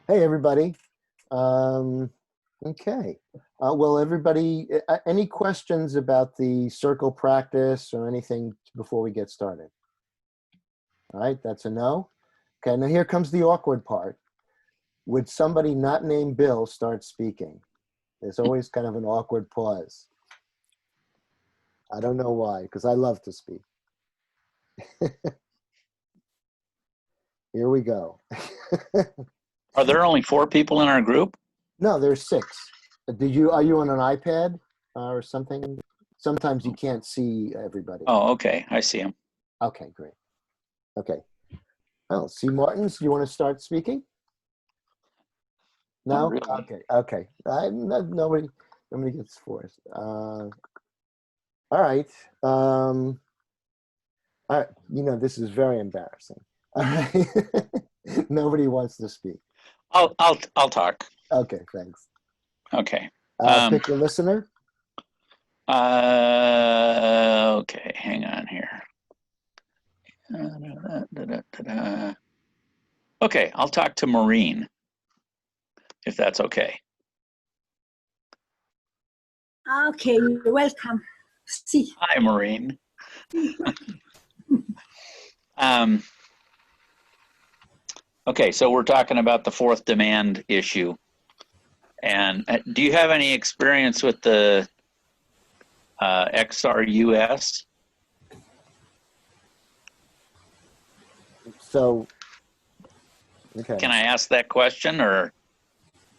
Hey, everybody. Okay. Well, everybody, any questions about the circle practice or anything before we get started? All right, that's a no. Okay, now here comes the awkward part. Would somebody not named Bill start speaking? There's always kind of an awkward pause. I don't know why, because I love to speak. Here we go. Are there only 4 people in our group? No, there's 6. Are you on an iPad or something? Sometimes you can't see everybody. Oh, okay. I see them. Okay, great. Okay. Well, C. Martins, do you want to start speaking? No? Not really. Okay. Nobody gets forced. All right. All right. You know, this is very embarrassing. All right. Nobody wants to speak. I'll talk. Okay, thanks. Okay. Pick a listener. Okay, hang on here. Okay, I'll talk to Maureen, if that's okay. Okay, you're welcome. See. Hi, Maureen. Okay, so we're talking about the 4th demand issue. And do you have any experience with the XRUS? So, okay. Can I ask that question, or?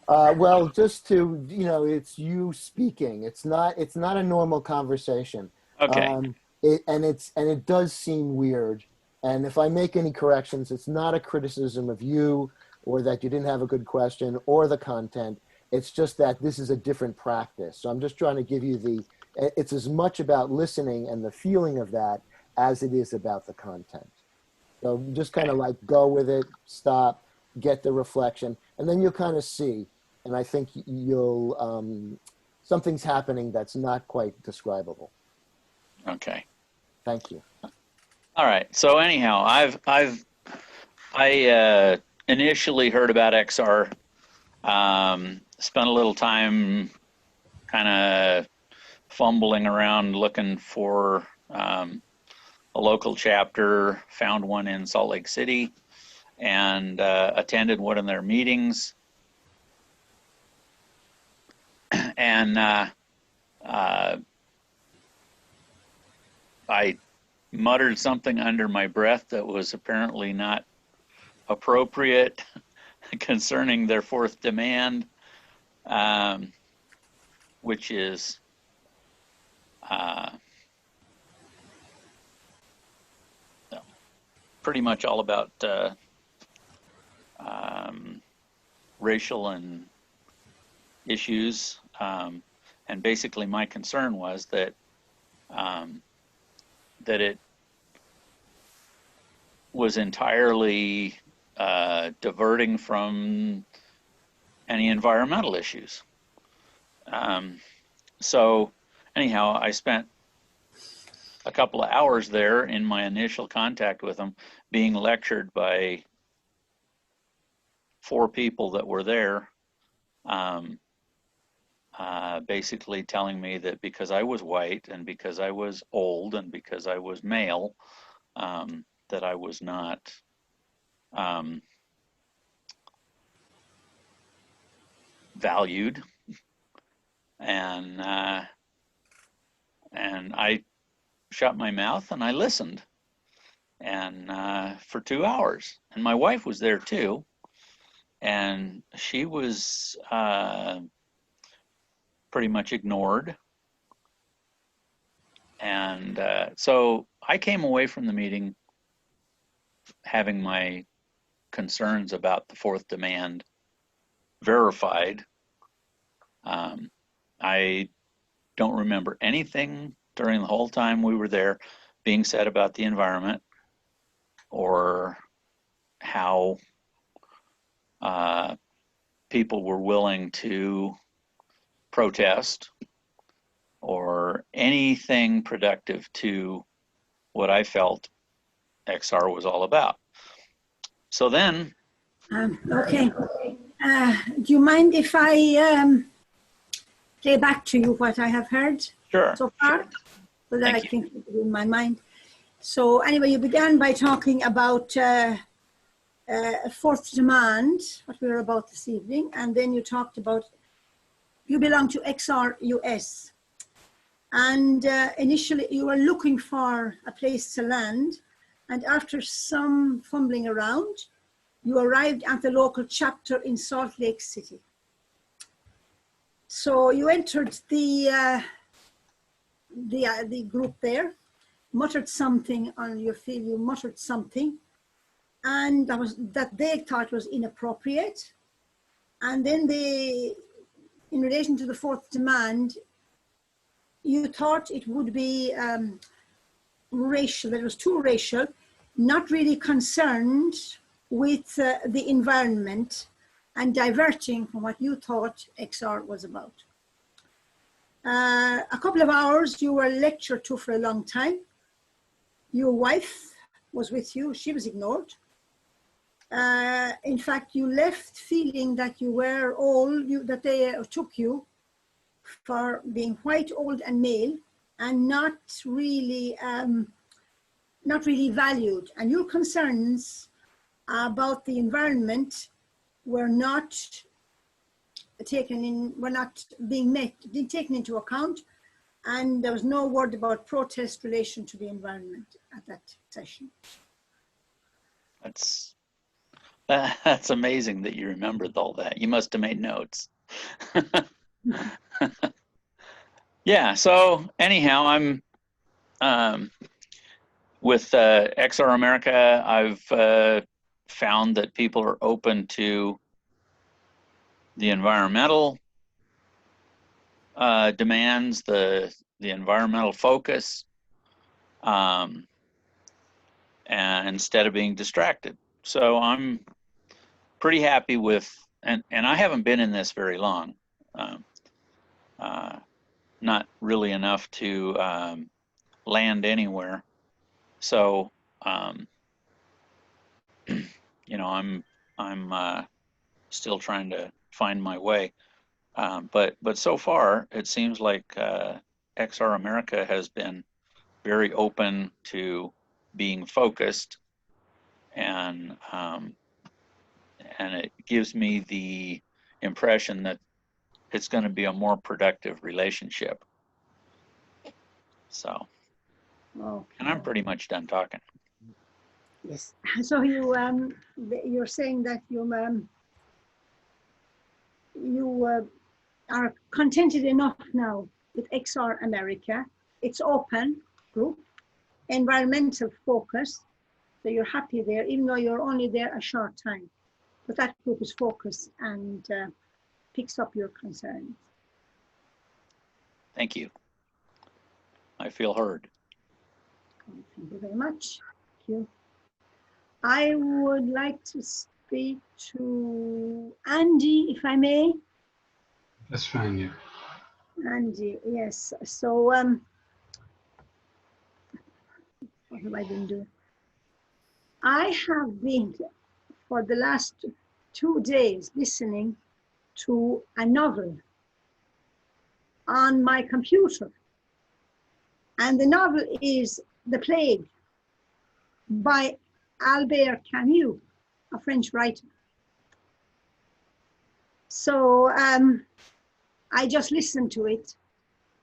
Well, just to, it's you speaking. It's not a normal conversation. Okay. It does seem weird. And if I make any corrections, it's not a criticism of you or that you didn't have a good question or the content. It's just that this is a different practice. So I'm just trying to give you it's as much about listening and the feeling of that as it is about the content. So just kind of like go with it, stop, get the reflection, and then you'll kind of see. And I think something's happening that's not quite describable. Okay. Thank you. All right. So anyhow, I initially heard about XR, spent a little time kind of fumbling around looking for a local chapter, found one in Salt Lake City, and attended one of their meetings. And I muttered something under my breath that was apparently not appropriate concerning their 4th demand, which is pretty much all about racial and issues. And basically my concern was that it was entirely diverting from any environmental issues. So anyhow, I spent a couple of hours there in my initial contact with them, being lectured by 4 people that were there, basically telling me that because I was white and because I was old and because I was male, that I was not valued. And I shut my mouth and I listened, and for 2 hours. And my wife was there too, and she was pretty much ignored. And so I came away from the meeting having my concerns about the 4th demand verified. I don't remember anything during the whole time we were there being said about the environment or how people were willing to protest or anything productive to what I felt XR was all about. So then, Okay. Do you mind if I play back to you what I have heard sure, so far? So that I Thank can keep it in my mind. So anyway, you began by talking about fourth demand, what we were about this evening, and then you talked about you belong to XR US. And initially you were looking for a place to land, and after some fumbling around, you arrived at the local chapter in Salt Lake City. So you entered the group there, muttered something on your field, you muttered something, and that they thought was inappropriate. And then they, in relation to the fourth demand, you thought it would be racial, that it was too racial, not really concerned with the environment and diverting from what you thought XR was about. A couple of hours you were lectured to for a long time. Your wife was with you, she was ignored. In fact, you left feeling that you were old, that they took you for being white, old and male, and not really valued. And your concerns about the environment were not being taken into account, and there was no word about protest relation to the environment at that session. that's amazing that you remembered all that. You must have made notes. Yeah, so anyhow, I'm with XR America. I've found that people are open to the environmental demands, the environmental focus, and instead of being distracted. So I'm pretty happy with, and I haven't been in this very long, not really enough to land anywhere. So, you know, I'm still trying to find my way. But so far, it seems like XR America has been very open to being focused, and it gives me the impression that it's going to be a more productive relationship. So, Okay. and I'm pretty much done talking. Yes. So you're saying that you are contented enough now with XR America. It's open group, environmental focus. So you're happy there, even though you're only there a short time. But that group is focused and picks up your concerns. Thank you. I feel heard. Thank you very much. Thank you. I would like to speak to Andy, if I may. That's fine, yeah. Andy, yes. So, what have I been doing? I have been, for the last 2 days, listening to a novel on my computer. And the novel is The Plague by Albert Camus, a French writer. So I just listen to it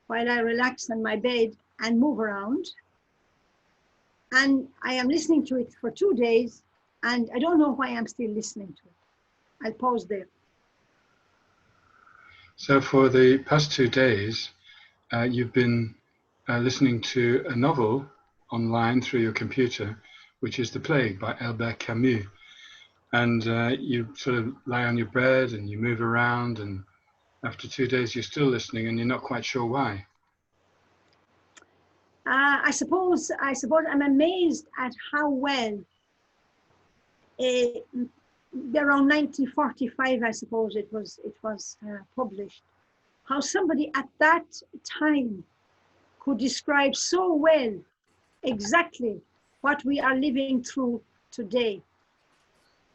while I relax on my bed and move around. And I am listening to it for 2 days, and I don't know why I'm still listening to it. I'll pause there. So for the past 2 days, you've been listening to a novel online through your computer, which is The Plague by Albert Camus. And you sort of lie on your bed and you move around, and after 2 days, you're still listening and you're not quite sure why. I suppose I'm amazed at how well, around 1945, I suppose it was published, how somebody at that time could describe so well exactly what we are living through today.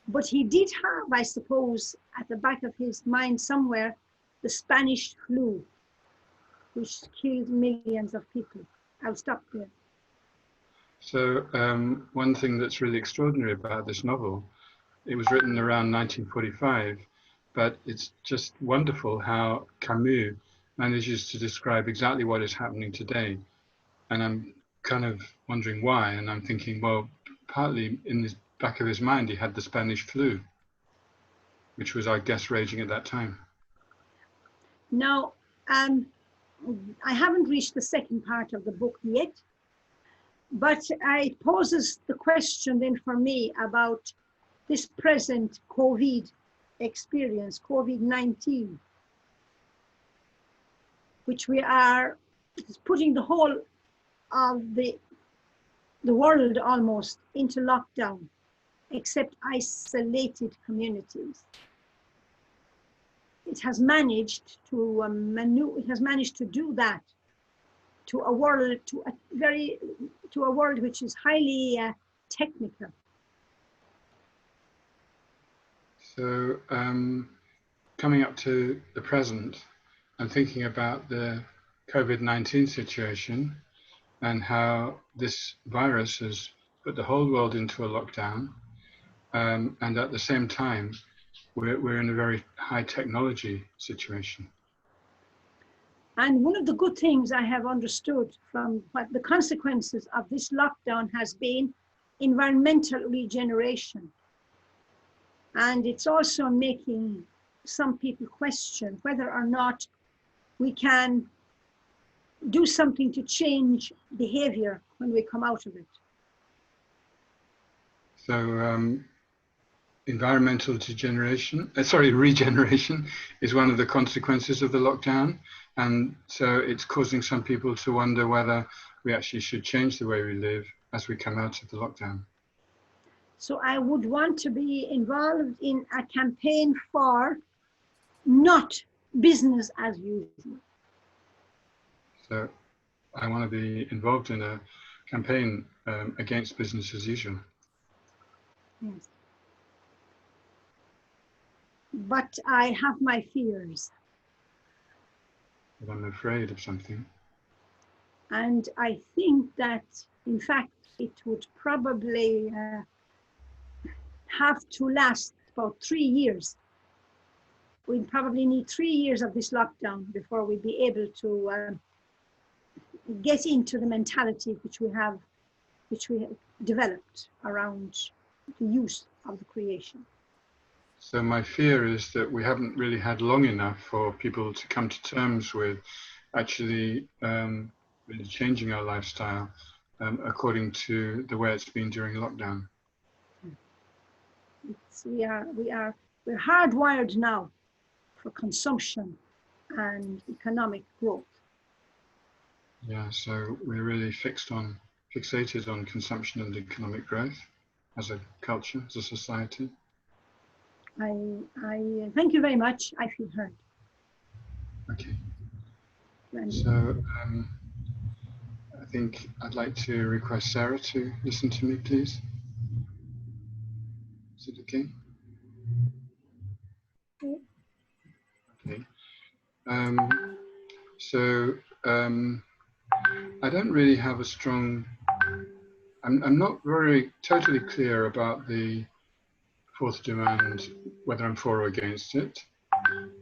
But he did have, I suppose, at the back of his mind somewhere, the Spanish flu, which killed millions of people. I'll stop there. So one thing that's really extraordinary about this novel, it was written around 1945, but it's just wonderful how Camus manages to describe exactly what is happening today. And I'm kind of wondering why, and I'm thinking, well, partly in the back of his mind, he had the Spanish flu, which was, I guess, raging at that time. Now, I haven't reached the second part of the book yet, but it poses the question then for me about this present COVID experience, COVID-19, which we are putting the whole of the world almost into lockdown, except isolated communities. It has managed to do that to a world which is highly technical. So coming up to the present, I'm thinking about the COVID-19 situation and how this virus has put the whole world into a lockdown. And at the same time, we're in a very high technology situation. And one of the good things I have understood from what the consequences of this lockdown has been environmental regeneration. And it's also making some people question whether or not we can do something to change behavior when we come out of it. So environmental regeneration is one of the consequences of the lockdown. And so it's causing some people to wonder whether we actually should change the way we live as we come out of the lockdown. So I would want to be involved in a campaign for not business as usual. So I want to be involved in a campaign against business as usual. Yes. But I have my fears. But I'm afraid of something. And I think that, in fact, it would probably have to last about 3 years. We'd probably need 3 years of this lockdown before we'd be able to get into the mentality which we have developed around the use of the creation. So my fear is that we haven't really had long enough for people to come to terms with actually really changing our lifestyle according to the way it's been during lockdown. We're hardwired now for consumption and economic growth. Yeah, so we're really fixated on consumption and economic growth as a culture, as a society. I thank you very much. I feel heard. Okay. So I think I'd like to request Sarah to listen to me, please. Is it okay? Okay. I don't really have a strong, I'm not very totally clear about the fourth demand, whether I'm for or against it,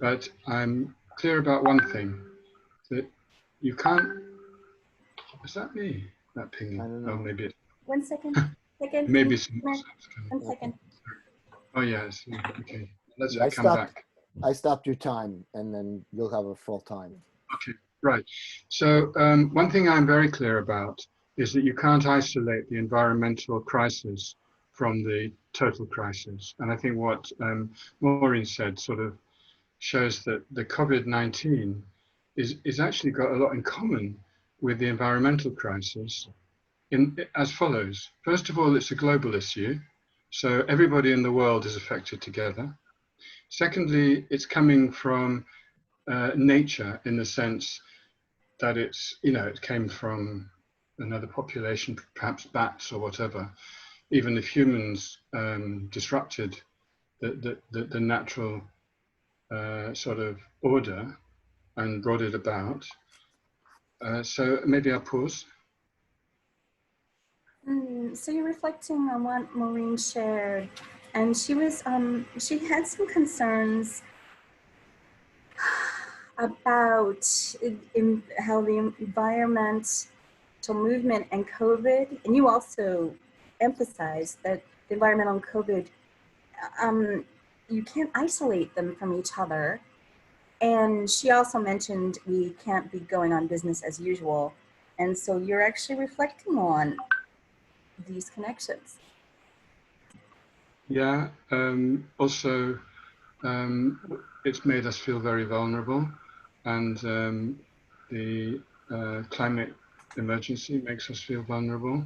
but I'm clear about one thing, that you can't, is that me, that pinging? I don't know. Oh, maybe it's, 1 second. Second. maybe it's, 1 second. oh yes, okay, let's I come stopped. back. I stopped your time, and then you'll have a full time. Okay, right. So one thing I'm very clear about is that you can't isolate the environmental crisis from the total crisis. And I think what Maureen said sort of shows that the COVID-19 is actually got a lot in common with the environmental crisis as follows. First of all, it's a global issue. So everybody in the world is affected together. Secondly, it's coming from nature in the sense that it's, you know, it came from another population, perhaps bats or whatever, even if humans disrupted the natural sort of order and brought it about. So maybe I'll pause. So you're reflecting on what Maureen shared, and she had some concerns about how the environmental movement and COVID, and you also emphasized that the environmental and COVID, you can't isolate them from each other. And she also mentioned we can't be going on business as usual. And so you're actually reflecting on these connections. Yeah, also it's made us feel very vulnerable, and the climate emergency makes us feel vulnerable,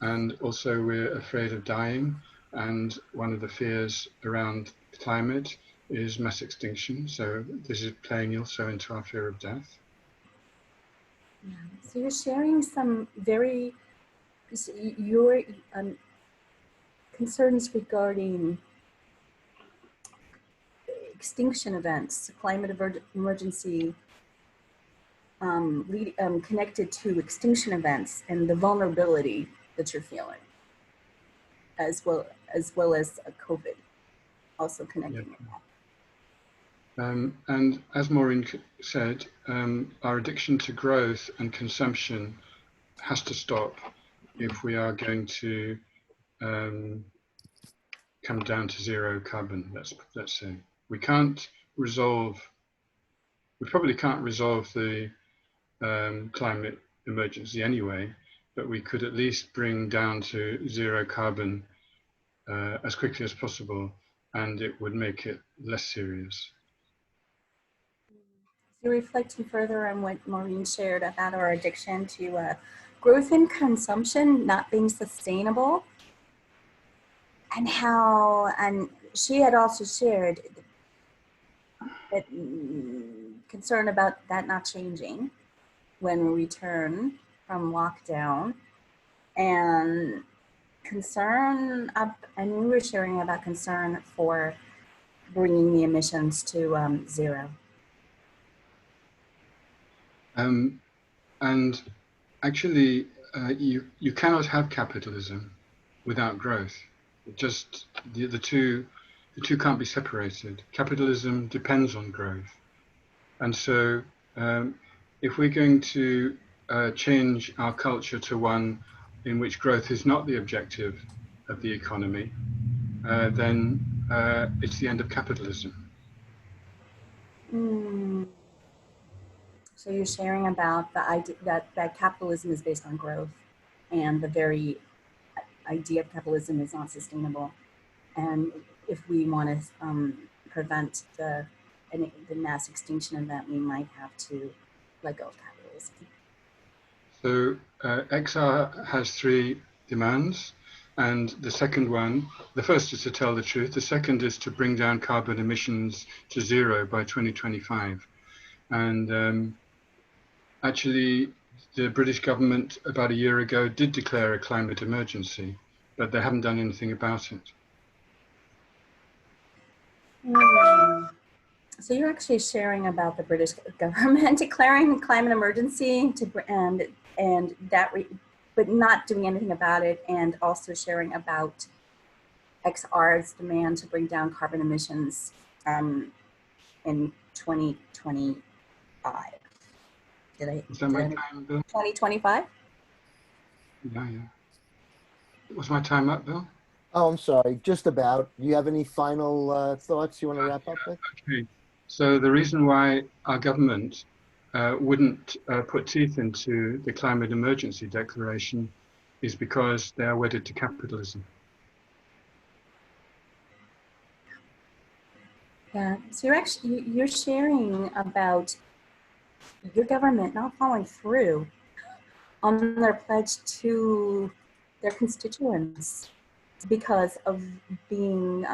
and also we're afraid of dying, and one of the fears around climate is mass extinction, so this is playing also into our fear of death. Yeah. So you're sharing some very, your concerns regarding extinction events, climate emergency, connected to extinction events and the vulnerability that you're feeling, as well as COVID, also connecting with that. And as Maureen said, our addiction to growth and consumption has to stop if we are going to come down to zero carbon. Let's say we probably can't resolve the climate emergency anyway, but we could at least bring down to zero carbon as quickly as possible, and it would make it less serious. So reflecting further on what Maureen shared about our addiction to growth and consumption not being sustainable, and how, and she had also shared that concern about that not changing when we return from lockdown, and concern up, and we were sharing about concern for bringing the emissions to zero. And actually, you cannot have capitalism without growth. Just the two can't be separated. Capitalism depends on growth, and so if we're going to change our culture to one in which growth is not the objective of the economy, then it's the end of capitalism. So you're sharing about the idea that capitalism is based on growth, and the very idea of capitalism is not sustainable. And if we want to prevent the mass extinction event, we might have to let go of capitalism. So XR has 3 demands, and the second one, the first is to tell the truth, the second is to bring down carbon emissions to zero by 2025. And actually, the British government about a year ago did declare a climate emergency, but they haven't done anything about it. So you're actually sharing about the British government declaring a climate emergency and that, but not doing anything about it, and also sharing about XR's demand to bring down carbon emissions in 2025. Was that my time, Bill? 2025? Yeah. Was my time up, Bill? Oh, I'm sorry. Just about. Do you have any final thoughts you want to wrap up with? Okay. So the reason why our government wouldn't put teeth into the climate emergency declaration is because they are wedded to capitalism. Yeah. So you're sharing about your government not following through on their pledge to their constituents because of being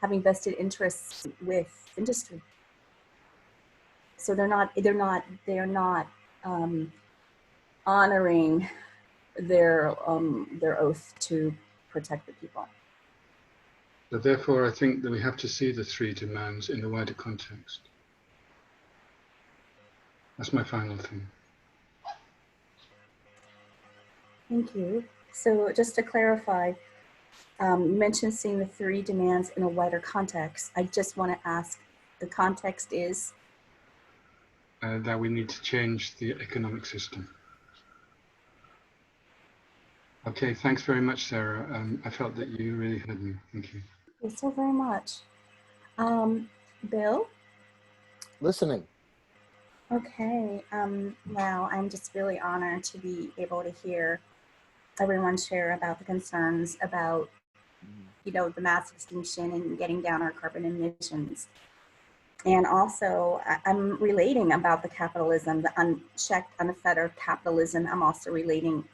having vested interests with industry. So they're not honoring their oath to protect the people. So therefore, I think that we have to see the three demands in the wider context. That's my final thing. Thank you. So just to clarify, you mentioned seeing the three demands in a wider context. I just want to ask, the context is? That we need to change the economic system. Okay, thanks very much, Sarah. I felt that you really heard me. Thank you. Thank you so very much. Bill? Listening. Okay, wow, I'm just really honored to be able to hear everyone share about the concerns about, you know, the mass extinction and getting down our carbon emissions. And also, I'm relating about the capitalism, the unchecked, unfettered capitalism. I'm also relating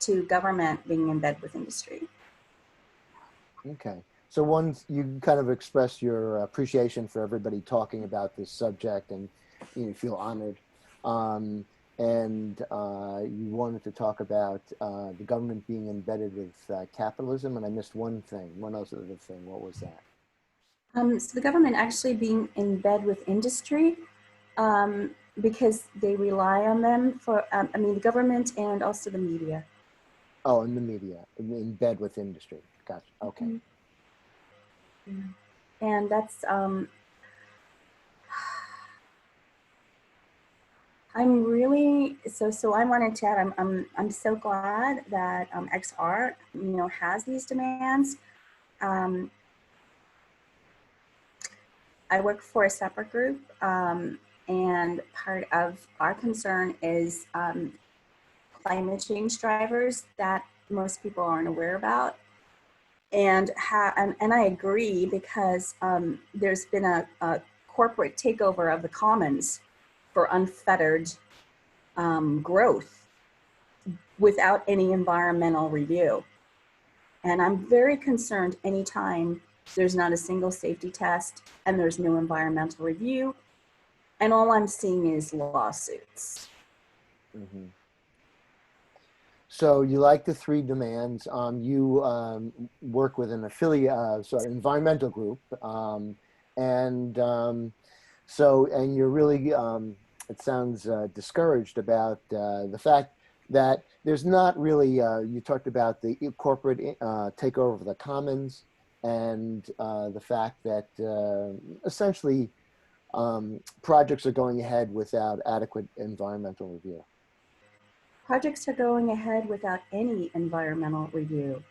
to government being in bed with industry. Okay. So once you kind of express your appreciation for everybody talking about this subject, and you feel honored, and you wanted to talk about the government being embedded with capitalism, and I missed one thing, one other thing. What was that? So the government actually being in bed with industry, because they rely on them for, I mean, the government and also the media. Oh, in the media, in bed with industry. Gotcha. Okay. Mm-hmm. And that's, I'm really, so I wanted to add, I'm so glad that XR, you know, has these demands. I work for a separate group, and part of our concern is climate change drivers that most people aren't aware about. And I agree, because there's been a corporate takeover of the commons for unfettered growth without any environmental review. And I'm very concerned anytime there's not a single safety test and there's no environmental review, and all I'm seeing is lawsuits. Mm-hmm. So you like the three demands. You work with an affiliate, environmental group, and you're really, it sounds discouraged about the fact that there's not really. You talked about the corporate takeover of the commons, and the fact that essentially projects are going ahead without adequate environmental review. Projects are going ahead without any environmental review.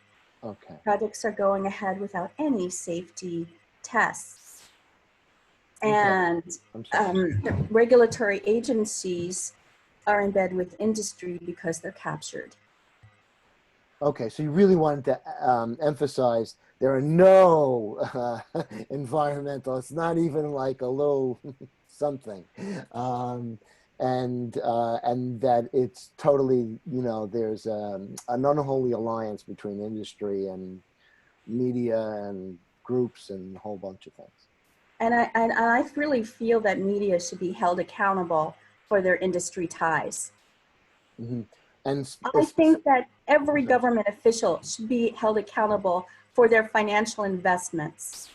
Okay. Projects are going ahead without any safety tests. Okay. And the regulatory agencies are in bed with industry because they're captured. Okay, so you really wanted to emphasize there are no environmental, it's not even like a little something. And that it's totally, there's an unholy alliance between industry and media and groups and a whole bunch of things. And I really feel that media should be held accountable for their industry ties. Mm-hmm. And I think that every government official should be held accountable for their financial investments.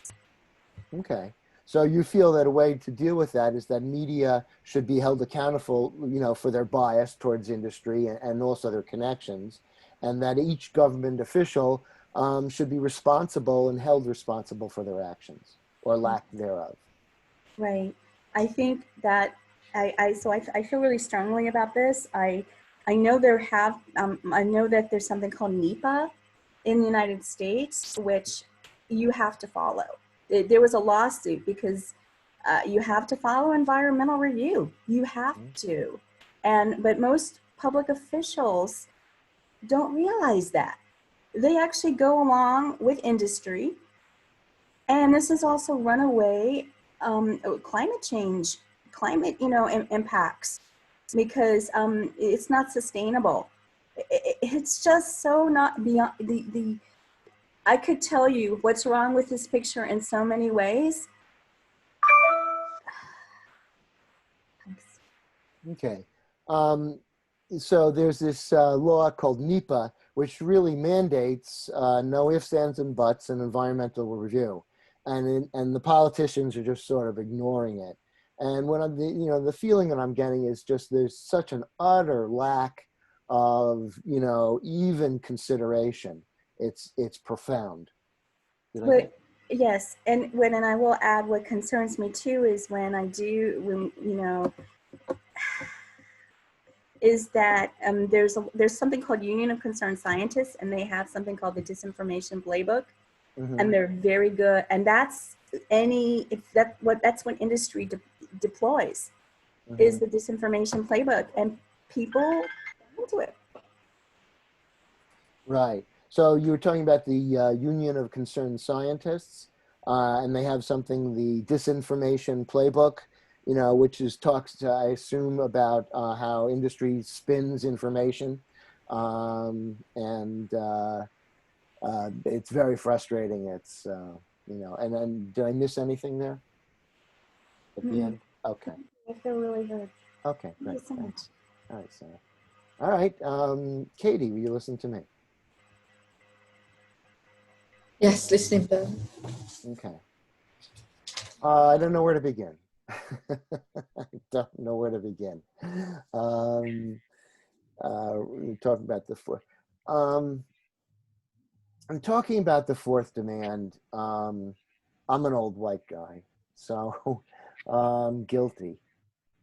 Okay. So you feel that a way to deal with that is that media should be held accountable, for their bias towards industry and also their connections, and that each government official should be responsible and held responsible for their actions or lack thereof. Right. I think that I feel really strongly about this. I know I know that there's something called NEPA in the United States, which you have to follow. There was a lawsuit because you have to follow environmental review. You have to. But most public officials don't realize that. They actually go along with industry. And this is also runaway climate change, impacts, because it's not sustainable. It's just so not beyond I could tell you what's wrong with this picture in so many ways. Okay. so there's this law called NEPA, which really mandates no ifs, ands, and buts in environmental review, and the politicians are just sort of ignoring it. And what the feeling that I'm getting is just there's such an utter lack of even consideration. It's profound. Yes, and I will add, what concerns me too is is that there's something called Union of Concerned Scientists, and they have something called the Disinformation Playbook, and they're very good. And that's what industry deploys is the Disinformation Playbook, and people into it. Right. So you were talking about the Union of Concerned Scientists, and they have something, the Disinformation Playbook, which talks, I assume, about how industry spins information, and it's very frustrating. It's and then did I miss anything there at the end? Okay. I feel really good. Okay, great. Thank you so much. All right, Sarah. All right, Katie, will you listen to me? Yes, listening, Bill. Okay. I don't know where to begin. I don't know where to begin. We're talking about the fourth. I'm talking about the fourth demand. I'm an old white guy, so I'm guilty.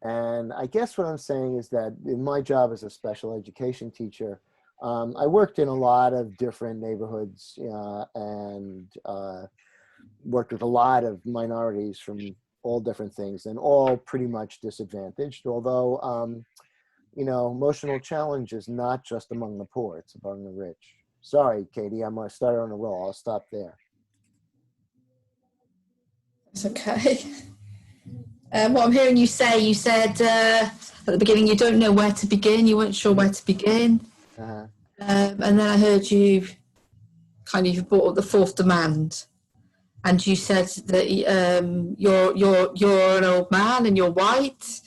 And I guess what I'm saying is that in my job as a special education teacher, I worked in a lot of different neighborhoods and worked with a lot of minorities from all different things, and all pretty much disadvantaged. Although, emotional challenge is not just among the poor, it's among the rich. Sorry, Katie, I'm going to start on a roll. I'll stop there. It's okay. What I'm hearing you say, you said at the beginning you don't know where to begin, you weren't sure where to begin. Uh-huh. And then I heard you kind of brought up the fourth demand. And you said that you're an old man and you're white,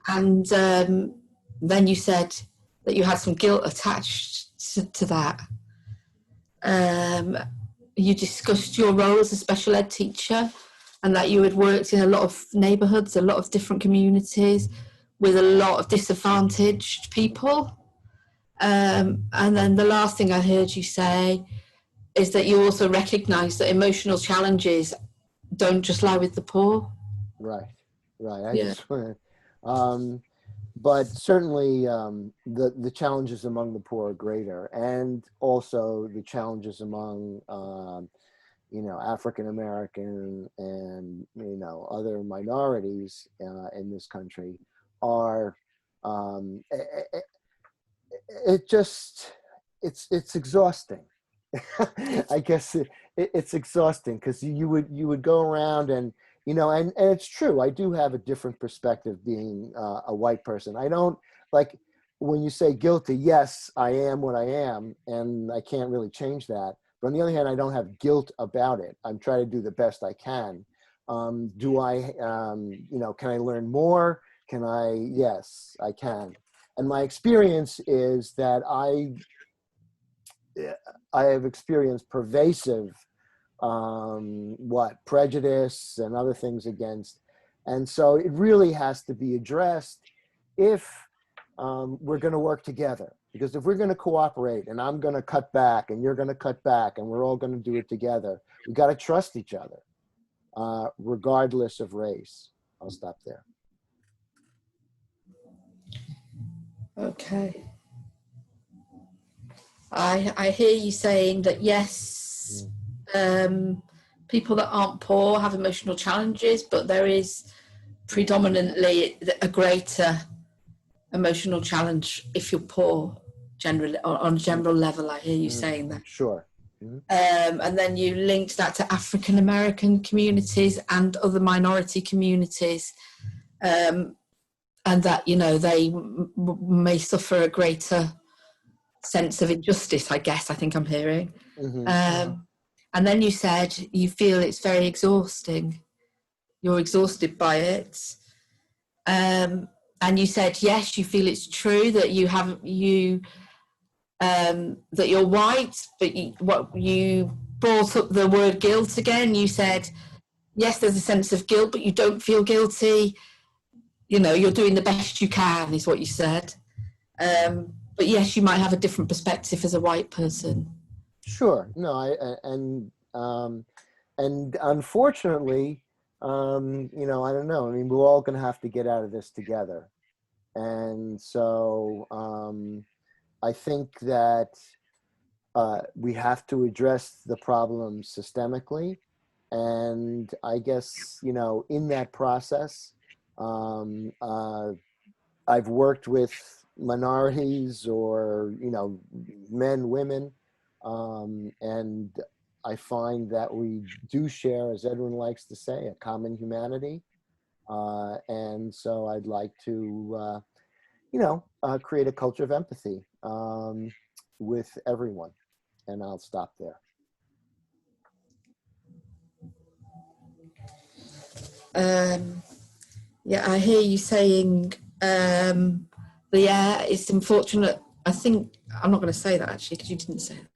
and then you said that you had some guilt attached to that. You discussed your role as a special ed teacher, and that you had worked in a lot of neighbourhoods, a lot of different communities, with a lot of disadvantaged people. And then the last thing I heard you say is that you also recognise that emotional challenges don't just lie with the poor. Right. I just want to, but certainly the challenges among the poor are greater, and also the challenges among African American and other minorities in this country are it's exhausting. I guess it's exhausting, because you would go around and and it's true, I do have a different perspective being a white person. I don't, like, when you say guilty, yes, I am what I am, and I can't really change that. But on the other hand, I don't have guilt about it. I'm trying to do the best I can. Do I, can I learn more? Yes, I can. And my experience is that I have experienced pervasive prejudice and other things against. And so it really has to be addressed if we're going to work together. Because if we're going to cooperate, and I'm going to cut back and you're going to cut back and we're all going to do it together, we got to trust each other, regardless of race. I'll stop there. Okay. I hear you saying that, yes, people that aren't poor have emotional challenges, but there is predominantly a greater emotional challenge if you're poor, generally, on a general level. I hear you saying that. Sure. And then you linked that to African American communities and other minority communities, and that they may suffer a greater sense of injustice, I guess, I think I'm hearing. And then you said you feel it's very exhausting. You're exhausted by it. And and you said yes, you feel it's true that that you're white, but you brought up the word guilt again. You said yes, there's a sense of guilt, but you don't feel guilty. You know, you're doing the best you can, is what you said. But yes, you might have a different perspective as a white person. Sure. No, and unfortunately, you know, I don't know. I mean, we're all going to have to get out of this together. And so I think that we have to address the problem systemically. And I guess, you know, in that process, I've worked with minorities or, you know, men, women, and I find that we do share, as Edwin likes to say, a common humanity. And so I'd like to, you know, create a culture of empathy with everyone. And I'll stop there. Yeah, I hear you saying, yeah, it's unfortunate. I think, I'm not going to say that actually, because you didn't say that.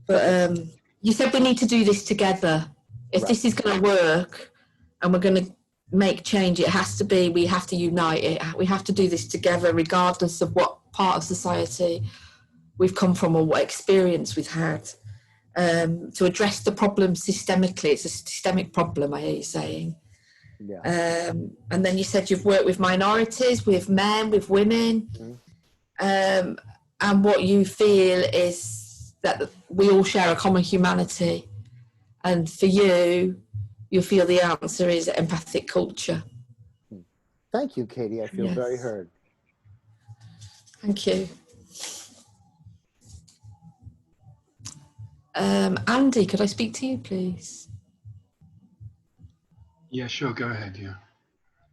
But you said we need to do this together. If this is going to work and we're going to make change, it has to be, we have to unite it. We have to do this together, regardless of what part of society we've come from or what experience we've had. To address the problem systemically, it's a systemic problem, I hear you saying. Yeah. And then you said you've worked with minorities, with men, with women, and what you feel is that we all share a common humanity. And for you, you feel the answer is empathic culture. Thank you, Katie. I feel very heard. Thank you. Andy, could I speak to you, please? Yeah, sure. Go ahead. Yeah.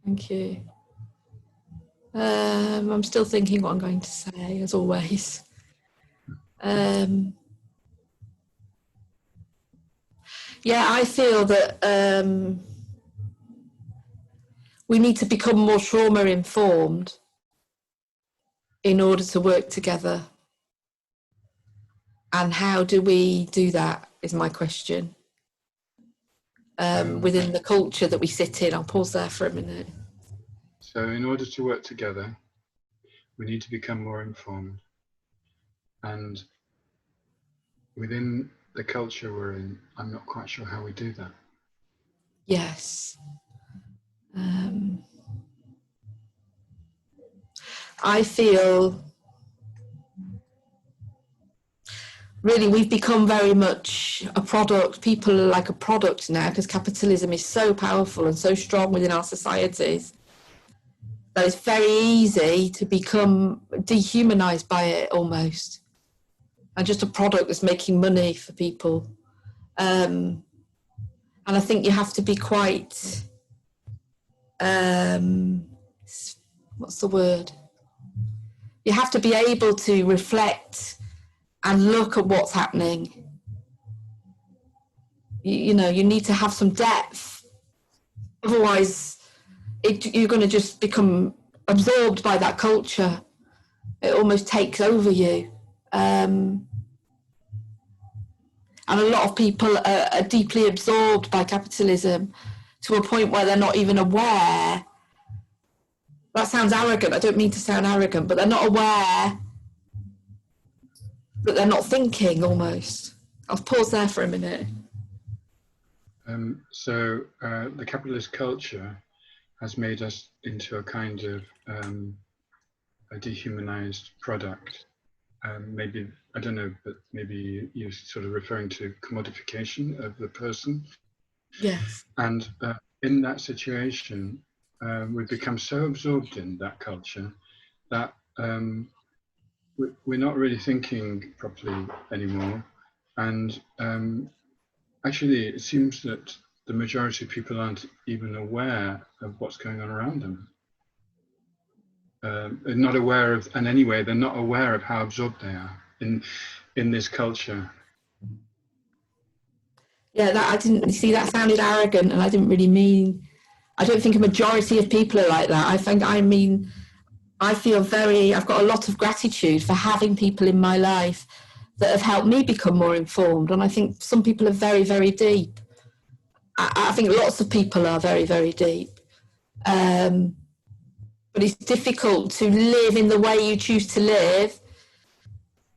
Thank you. I'm still thinking what I'm going to say, as always. Yeah, I feel that we need to become more trauma informed in order to work together. And how do we do that is my question. Within the culture that we sit in. I'll pause there for a minute. So in order to work together, we need to become more informed. And within the culture we're in, I'm not quite sure how we do that. Yes. I feel really we've become very much a product. People are like a product now because capitalism is so powerful and so strong within our societies that it's very easy to become dehumanized by it almost. And just a product that's making money for people. And I think you have to be quite, what's the word? You have to be able to reflect and look at what's happening. You know, you need to have some depth. Otherwise, you're going to just become absorbed by that culture. It almost takes over you. And a lot of people are deeply absorbed by capitalism to a point where they're not even aware. That sounds arrogant. I don't mean to sound arrogant, but they're not aware that they're not thinking almost. I'll pause there for a minute. So the capitalist culture has made us into a kind of a dehumanized product. Maybe, I don't know, but maybe you're sort of referring to commodification of the person. Yes. And in that situation, we've become so absorbed in that culture that we're not really thinking properly anymore. And actually, it seems that the majority of people aren't even aware of what's going on around them. They're not aware of, and anyway, they're not aware of how absorbed they are in this culture. Yeah, that I didn't see. That sounded arrogant, and I didn't really mean I don't think a majority of people are like that. I feel I've got a lot of gratitude for having people in my life that have helped me become more informed. And I think some people are very, very deep. I think lots of people are very, very deep. But it's difficult to live in the way you choose to live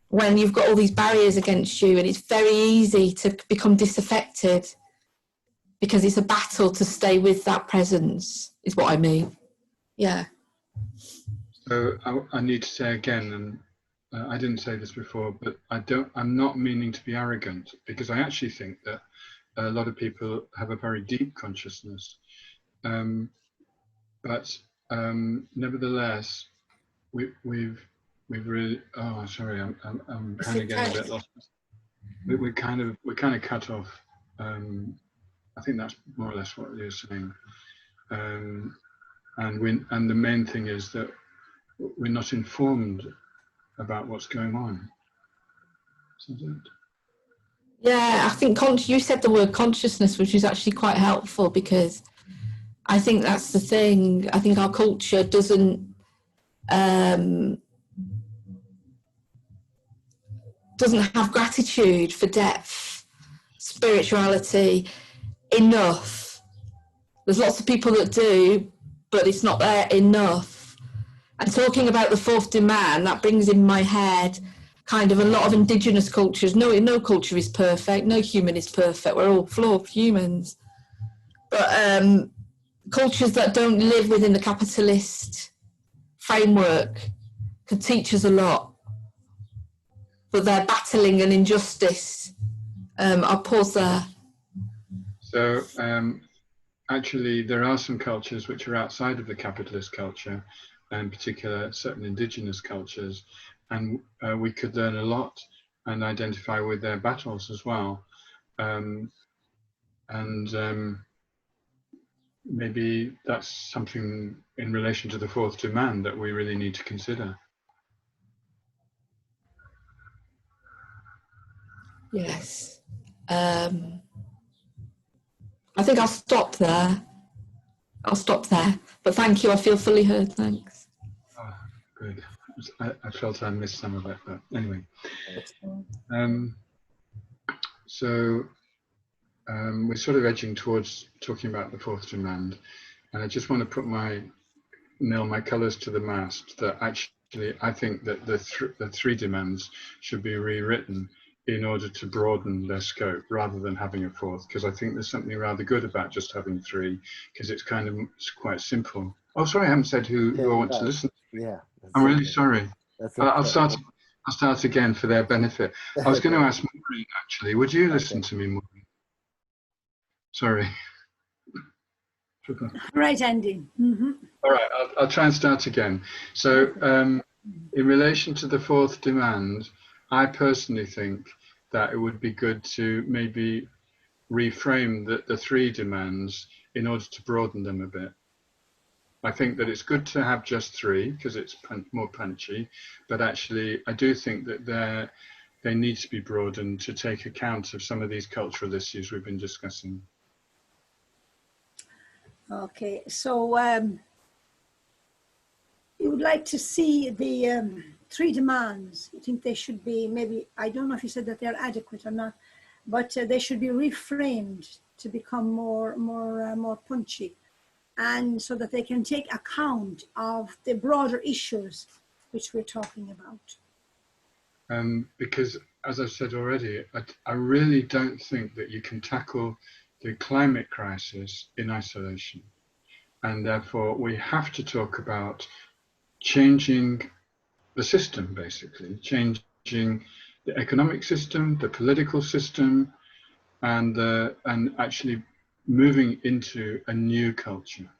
when you've got all these barriers against you, and it's very easy to become disaffected because it's a battle to stay with that presence, is what I mean. Yeah. So I need to say again, and I didn't say this before, but I'm not meaning to be arrogant, because I actually think that a lot of people have a very deep consciousness. But nevertheless, we've really, oh, sorry, I'm kind of getting a bit lost. We're kind of cut off. I think that's more or less what you're saying. And the main thing is that we're not informed about what's going on. Yeah, I think you said the word consciousness, which is actually quite helpful, because I think that's the thing. I think our culture doesn't have gratitude for depth, spirituality enough. There's lots of people that do, but it's not there enough. And talking about the fourth demand, that brings in my head kind of a lot of indigenous cultures. No culture is perfect. No human is perfect. We're all flawed humans. But cultures that don't live within the capitalist framework can teach us a lot. But they're battling an injustice. I'll pause there. So actually, there are some cultures which are outside of the capitalist culture, and in particular certain indigenous cultures, and we could learn a lot and identify with their battles as well. Maybe that's something in relation to the fourth demand that we really need to consider. Yes. I think I'll stop there. But thank you. I feel fully heard. Thanks. Oh, good. I felt I missed some of it, but anyway. So we're sort of edging towards talking about the fourth demand, and I just want to nail my colours to the mast that actually I think that the three demands should be rewritten in order to broaden their scope rather than having a fourth, because I think there's something rather good about just having three, because it's quite simple. Oh, sorry, I haven't said who I want to listen to. Yeah. I'm really sorry. Okay. I'll start again for their benefit. I was going to ask Maureen, actually, would you listen to me, Maureen? Sorry. Right, Andy. Mm-hmm. All right, I'll try and start again. So in relation to the fourth demand, I personally think that it would be good to maybe reframe the three demands in order to broaden them a bit. I think that it's good to have just three because it's more punchy, but actually I do think that they need to be broadened to take account of some of these cultural issues we've been discussing. Okay, so you would like to see the three demands. You think they should be maybe, I don't know if you said that they're adequate or not, but they should be reframed to become more punchy, and so that they can take account of the broader issues which we're talking about. Because as I've said already, I really don't think that you can tackle the climate crisis in isolation. And therefore we have to talk about changing the system, basically, changing the economic system, the political system, and actually moving into a new culture.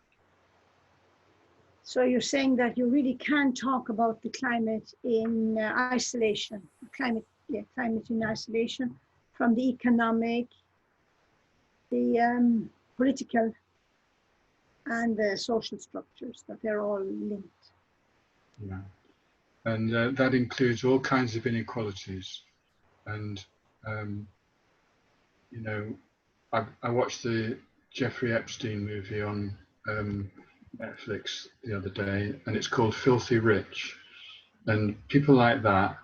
So you're saying that you really can't talk about the climate in isolation, climate in isolation from the economic, the political, and the social structures, that they're all linked. Yeah, and that includes all kinds of inequalities. And you know, I watched the Jeffrey Epstein movie on Netflix the other day, and it's called Filthy Rich. And people like that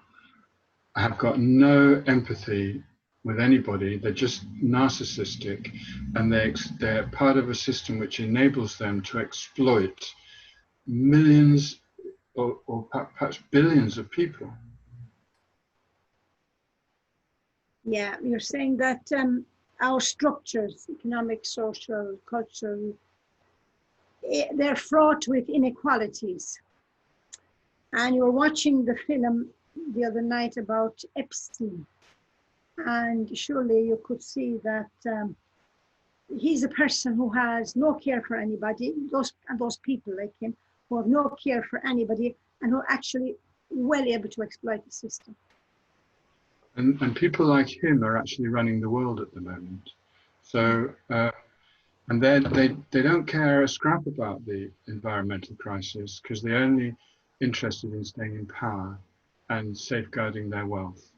have got no empathy with anybody. They're just narcissistic, and they're part of a system which enables them to exploit millions or perhaps billions of people. Yeah, you're saying that our structures, economic, social, cultural, they're fraught with inequalities. And you were watching the film the other night about Epstein, and surely you could see that he's a person who has no care for anybody, those people like him who have no care for anybody and who are actually well able to exploit the system. And people like him are actually running the world at the moment. So, and they don't care a scrap about the environmental crisis because they're only interested in staying in power and safeguarding their wealth.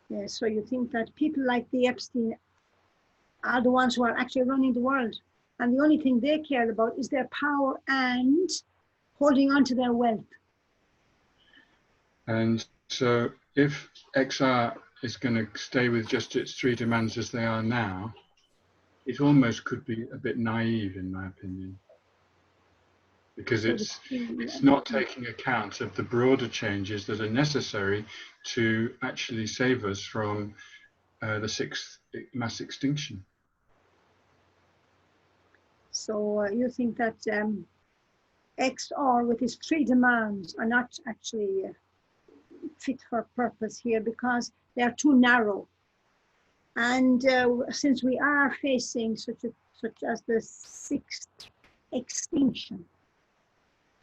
Yeah, so you think that people like the Epstein are the ones who are actually running the world, and the only thing they care about is their power and holding on to their wealth. And so if XR is going to stay with just its three demands as they are now, it almost could be a bit naive, in my opinion, because it's not taking account of the broader changes that are necessary to actually save us from the sixth mass extinction. So you think that XR with its three demands are not actually fit for purpose here because they are too narrow. And since we are facing such as the sixth extinction,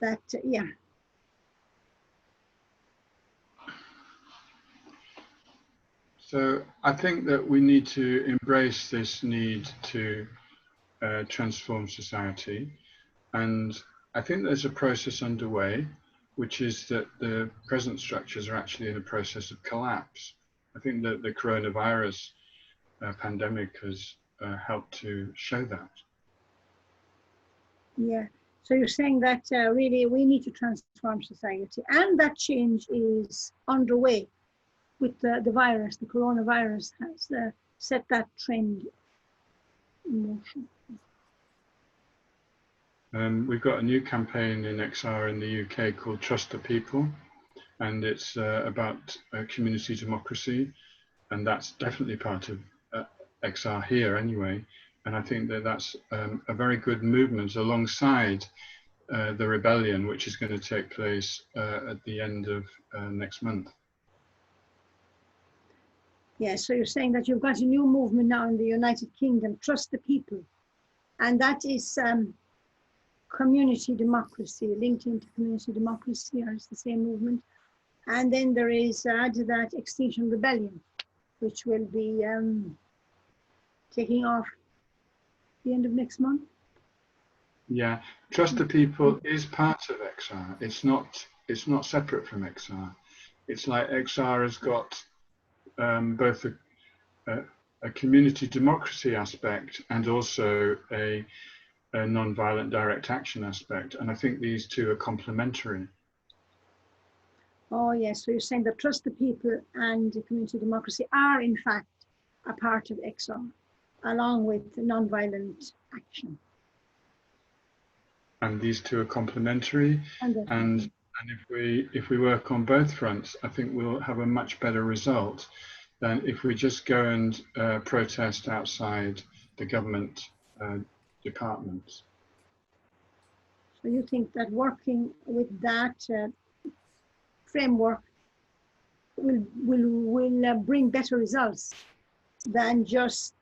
that yeah. So I think that we need to embrace this need to transform society, and I think there's a process underway, which is that the present structures are actually in a process of collapse. I think that the coronavirus pandemic has helped to show that. Yeah. So you're saying that really we need to transform society, and that change is underway with the virus. The coronavirus has set that trend in motion. We've got a new campaign in XR in the UK called Trust the People, and it's about community democracy, and that's definitely part of XR here anyway. And I think that that's a very good movement alongside the rebellion, which is going to take place at the end of next month. Yeah, so you're saying that you've got a new movement now in the United Kingdom, Trust the People, and that is community democracy, linked into community democracy, or it's the same movement. And then there is added that Extinction Rebellion, which will be taking off the end of next month. Yeah, Trust the People is part of XR. It's not separate from XR. It's like XR has got both a community democracy aspect and also a non-violent direct action aspect, and I think these two are complementary. Oh yes, so you're saying that Trust the People and community democracy are in fact a part of XR, along with non-violent action. And these two are complementary, and if we work on both fronts, I think we'll have a much better result than if we just go and protest outside the government departments. So you think that working with that framework will bring better results than just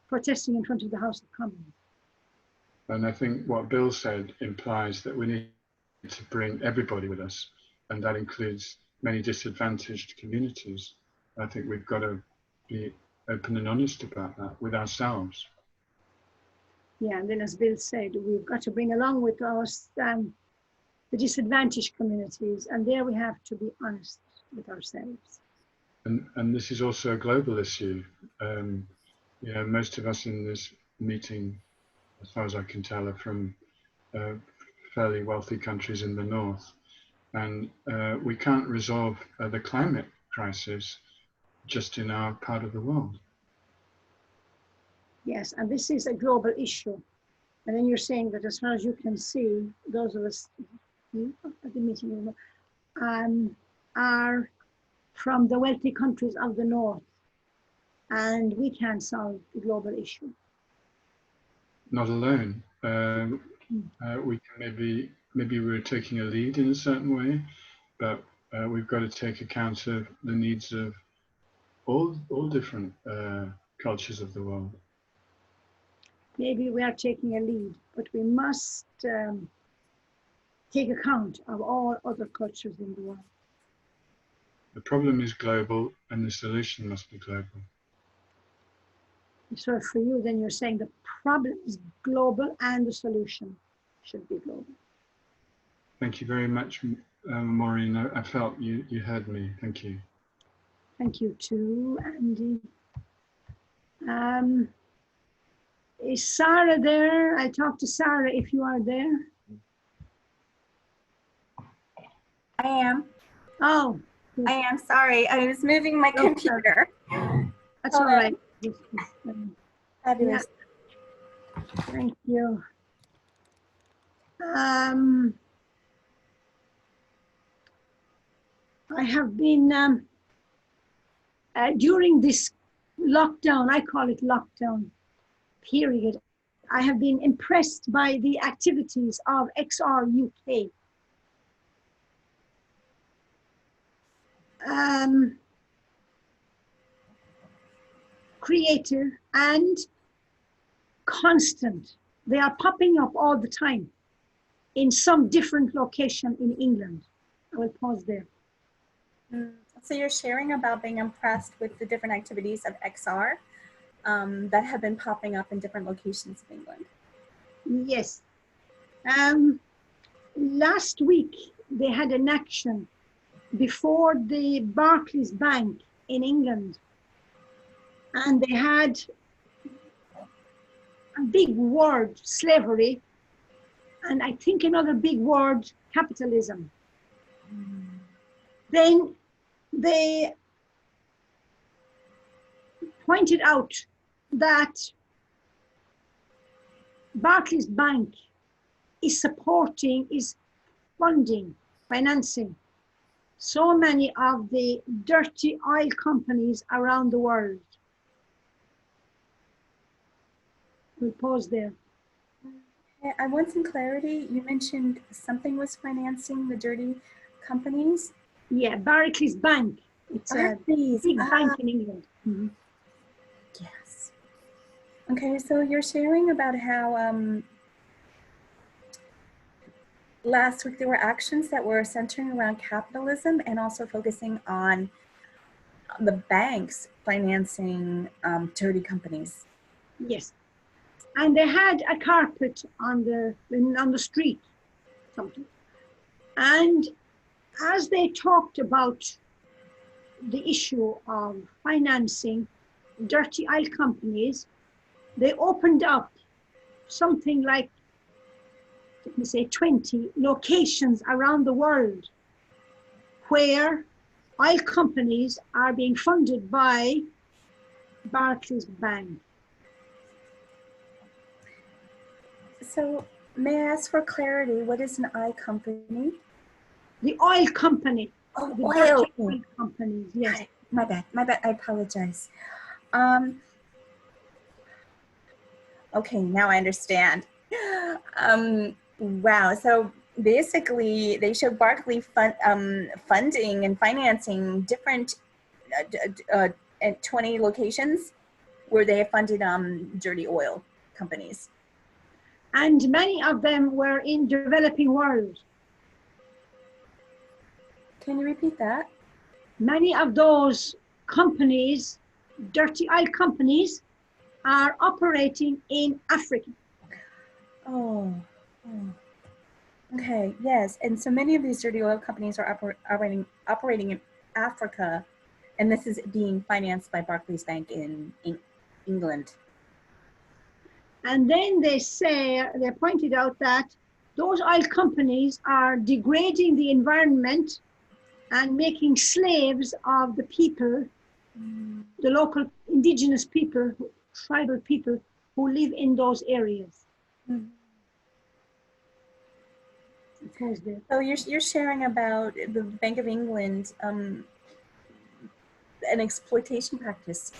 protesting in front of the House of Commons? And I think what Bill said implies that we need to bring everybody with us, and that includes many disadvantaged communities. I think we've got to be open and honest about that with ourselves. Yeah, and then as Bill said, we've got to bring along with us the disadvantaged communities, and there we have to be honest with ourselves. And this is also a global issue. You know, most of us in this meeting as far as I can tell, are from fairly wealthy countries in the north. And we can't resolve the climate crisis just in our part of the world. Yes, and this is a global issue. And then you're saying that as far as you can see, those of us at the meeting room are from the wealthy countries of the north, and we can't solve the global issue. Not alone. We can maybe we're taking a lead in a certain way, but we've got to take account of the needs of all different cultures of the world. Maybe we are taking a lead, but we must take account of all other cultures in the world. The problem is global, and the solution must be global. So for you, then you're saying the problem is global and the solution should be global. Thank you very much, Maureen. I felt you heard me. Thank you. Thank you too, Andy. Is Sarah there? I talked to Sarah if you are there. I am. Oh. I am sorry. I was moving my computer. That's all right. Fabulous. Yeah. Thank you. I have been, during this lockdown, I call it lockdown period, I have been impressed by the activities of XR UK. Creative and constant. They are popping up all the time in some different location in England. I will pause there. So you're sharing about being impressed with the different activities of XR that have been popping up in different locations of England. Yes. Last week, they had an action before the Barclays Bank in England. And they had a big word, slavery, and I think another big word, capitalism. Then they pointed out that Barclays Bank is funding, financing so many of the dirty oil companies around the world. We'll pause there. I want some clarity. You mentioned something was financing the dirty companies. Yeah, Barclays Bank. It's a big bank in England. Mm-hmm. Yes. Okay, so you're sharing about how last week there were actions that were centering around capitalism and also focusing on the banks financing dirty companies. Yes. And they had a carpet on the street, something. And as they talked about the issue of financing dirty oil companies, they opened up something like, let me say, 20 locations around the world where oil companies are being funded by Barclays Bank. So may I ask for clarity, what is an oil company? The oil company. Oh, the oil. Oil companies, yes. My bad, I apologize. Okay, now I understand. Wow, so basically they showed Barclays funding and financing different 20 locations where they have funded dirty oil companies. And many of them were in developing world. Can you repeat that? Many of those companies, dirty oil companies, are operating in Africa. Oh. Okay, yes. And so many of these dirty oil companies are operating in Africa, and this is being financed by Barclays Bank in England. And then they pointed out that those oil companies are degrading the environment and making slaves of the people, the local indigenous people, tribal people who live in those areas. So you're sharing about the Bank of England, an exploitation practice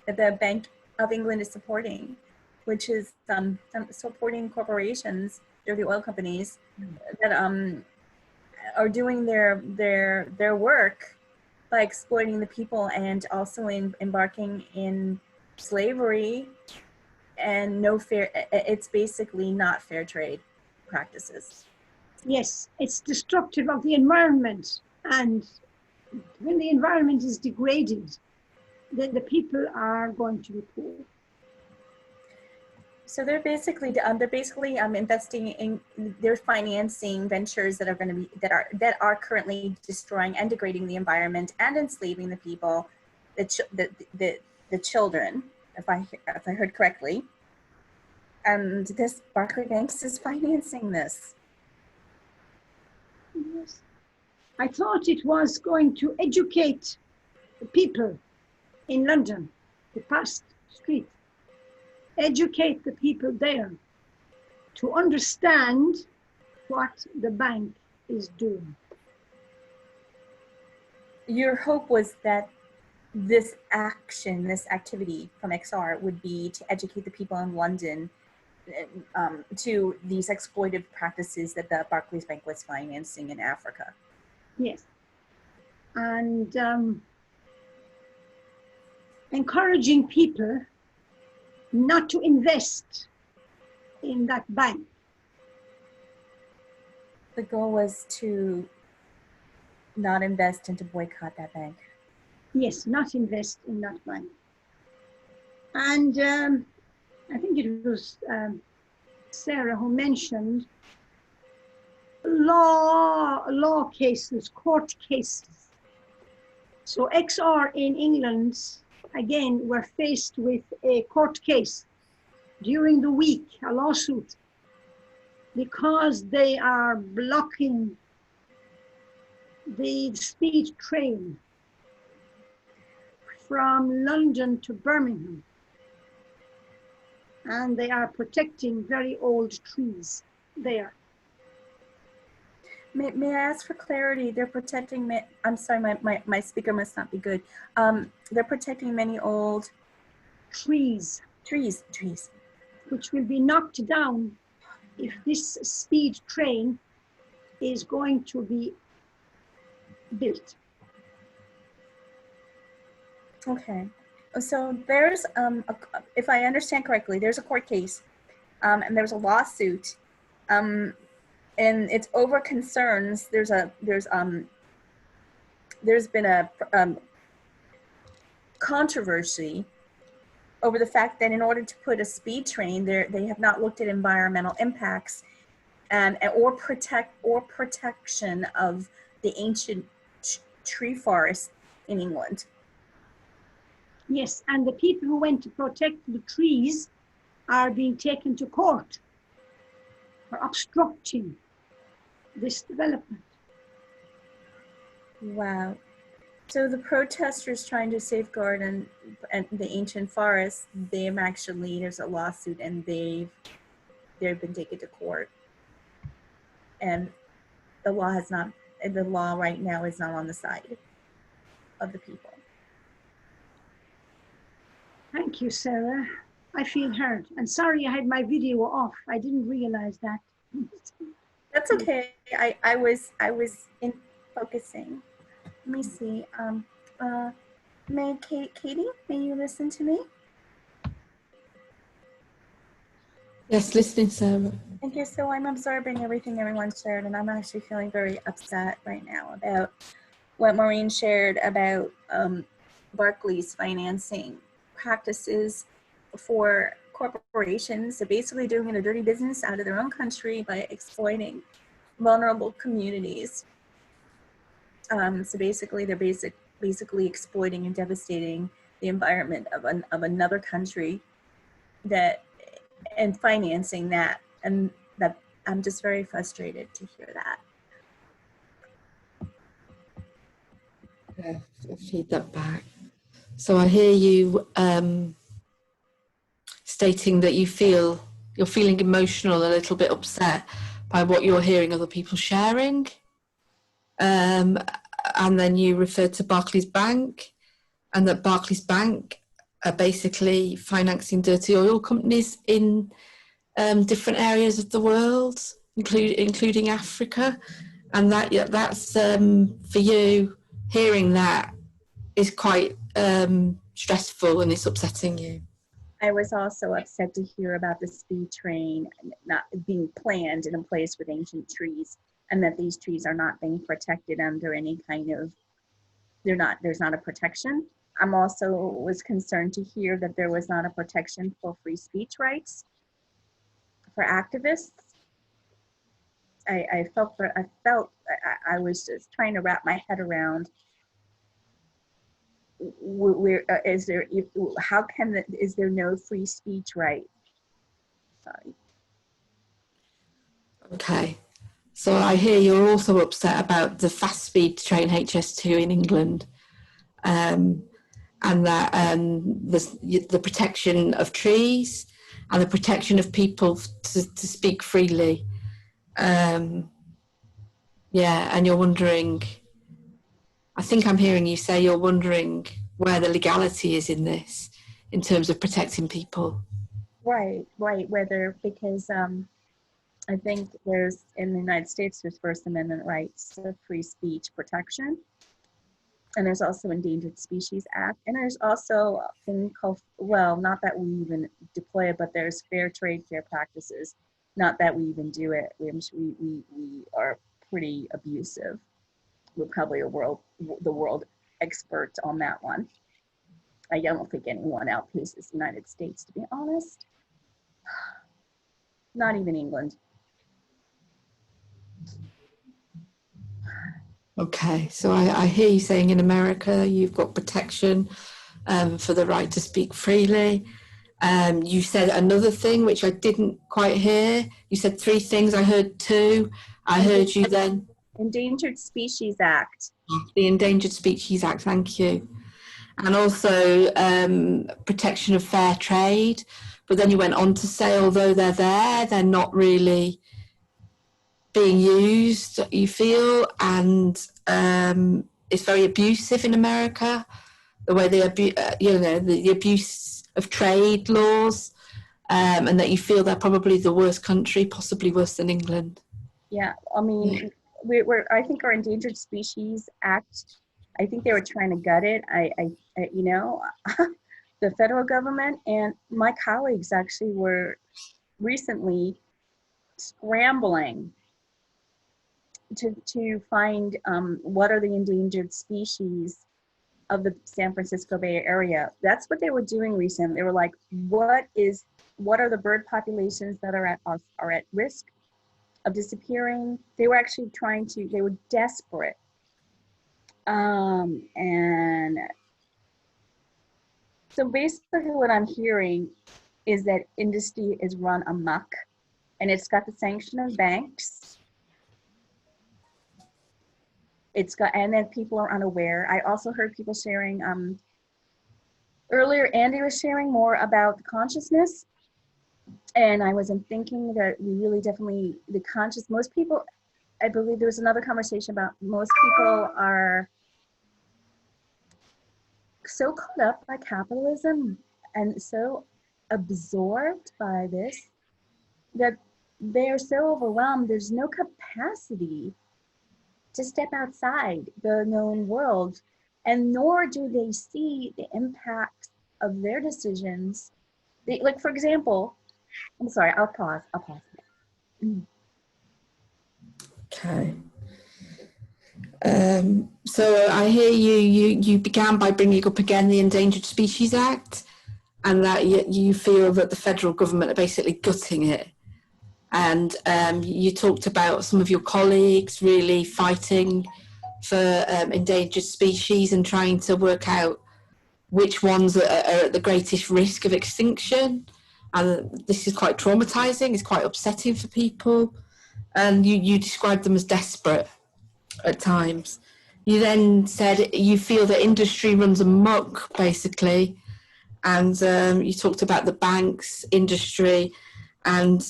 that the Bank of England is supporting, which is supporting corporations, they're the oil companies that are doing their work by exploiting the people and also embarking in slavery and it's basically not fair trade practices. Yes, it's destructive of the environment. And when the environment is degraded, then the people are going to be poor. So they're basically investing in, they're financing ventures that are going to be that are currently destroying and degrading the environment and enslaving the people, the children, if I heard correctly. And this Barclays Banks is financing this. Yes. I thought it was going to educate the people in London, the past street, educate the people there to understand what the bank is doing. Your hope was that this activity from XR would be to educate the people in London to these exploitive practices that the Barclays Bank was financing in Africa. Yes. And encouraging people not to invest in that bank. The goal was to not invest and to boycott that bank. Yes, not invest in that bank. And I think it was Sarah who mentioned law cases, court cases. So XR in England, again, were faced with a court case during the week, a lawsuit, because they are blocking the speed train from London to Birmingham. And they are protecting very old trees there. May I ask for clarity? They're protecting, I'm sorry, my speaker must not be good. They're protecting many old trees, which will be knocked down if this speed train is going to be built. Okay. So there's, if I understand correctly, there's a court case and there's a lawsuit and it's over concerns. There's been a controversy over the fact that in order to put a speed train there, they have not looked at environmental impacts or protection of the ancient tree forest in England. Yes, and the people who went to protect the trees are being taken to court for obstructing this development. Wow. So the protesters trying to safeguard and the ancient forest, there's a lawsuit and they've been taken to court. And the law right now is not on the side of the people. Thank you, Sarah. I feel heard. And sorry I had my video off. I didn't realize that. That's okay. I was in focusing. Let me see. Katie, may you listen to me? Yes, listening, Sarah. Thank you. So I'm absorbing everything everyone shared, and I'm actually feeling very upset right now about what Maureen shared about Barclays financing practices for corporations. So basically doing a dirty business out of their own country by exploiting vulnerable communities. So basically, they're basically exploiting and devastating the environment of another country that and financing that. And that I'm just very frustrated to hear that. Yeah, I'll feed that back. So I hear you stating that you're feeling emotional, a little bit upset by what you're hearing other people sharing. And then you referred to Barclays Bank, and that Barclays Bank are basically financing dirty oil companies in different areas of the world, including Africa. And that's for you, hearing that is quite stressful and it's upsetting you. I was also upset to hear about the speed train not being planned in a place with ancient trees, and that these trees are not being protected under any kind of, there's not a protection. I'm also was concerned to hear that there was not a protection for free speech rights for activists. I was just trying to wrap my head around where is there, how can is there no free speech right? Sorry. Okay, so I hear you're also upset about the fast speed train HS2 in England, and that the protection of trees and the protection of people to speak freely. Yeah, and you're wondering, I think I'm hearing you say you're wondering where the legality is in this, in terms of protecting people. Right, whether, because I think there's, in the United States, there's First Amendment rights of free speech protection. And there's also Endangered Species Act. And there's also a thing called, well, not that we even deploy it, but there's fair trade, fair practices. Not that we even do it. We are pretty abusive. We're probably the world expert on that one. I don't think anyone outpaces the United States, to be honest. Not even England. Okay, so I hear you saying in America you've got protection for the right to speak freely. You said another thing which I didn't quite hear. You said three things, I heard two. I heard you then. Endangered Species Act. The Endangered Species Act, thank you. And also protection of fair trade. But then you went on to say, although they're there, they're not really being used, you feel, and it's very abusive in America, the way they the abuse of trade laws, and that you feel they're probably the worst country, possibly worse than England. Yeah, I mean, I think our Endangered Species Act, I think they were trying to gut it. You know, the federal government and my colleagues actually were recently scrambling to find what are the endangered species of the San Francisco Bay Area. That's what they were doing recently. They were like, what are the bird populations that are at risk of disappearing? They were actually they were desperate. And so basically what I'm hearing is that industry is run amok, and it's got the sanction of banks. And then people are unaware. I also heard people sharing, earlier Andy was sharing more about the consciousness. And I wasn't thinking that we really definitely, most people, I believe there was another conversation about most people are so caught up by capitalism and so absorbed by this that they are so overwhelmed, there's no capacity to step outside the known world, and nor do they see the impact of their decisions. Like, for example, I'm sorry, I'll pause. Okay. So I hear you began by bringing up again the Endangered Species Act, and that you feel that the federal government are basically gutting it. And you talked about some of your colleagues really fighting for endangered species and trying to work out which ones are at the greatest risk of extinction. and this is quite traumatizing, it's quite upsetting for people, and you described them as desperate at times. You then said you feel that industry runs amok, basically, and you talked about the banks industry, and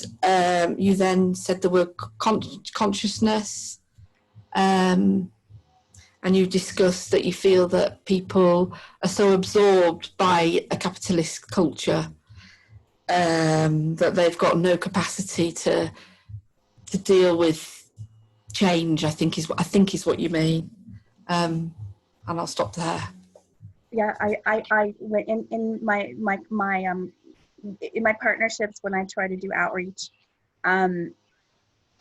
you then said the word consciousness, and you discussed that you feel that people are so absorbed by a capitalist culture that they've got no capacity to deal with change. I think is what you mean, and I'll stop there. Yeah, I went in my in my partnerships when I try to do outreach.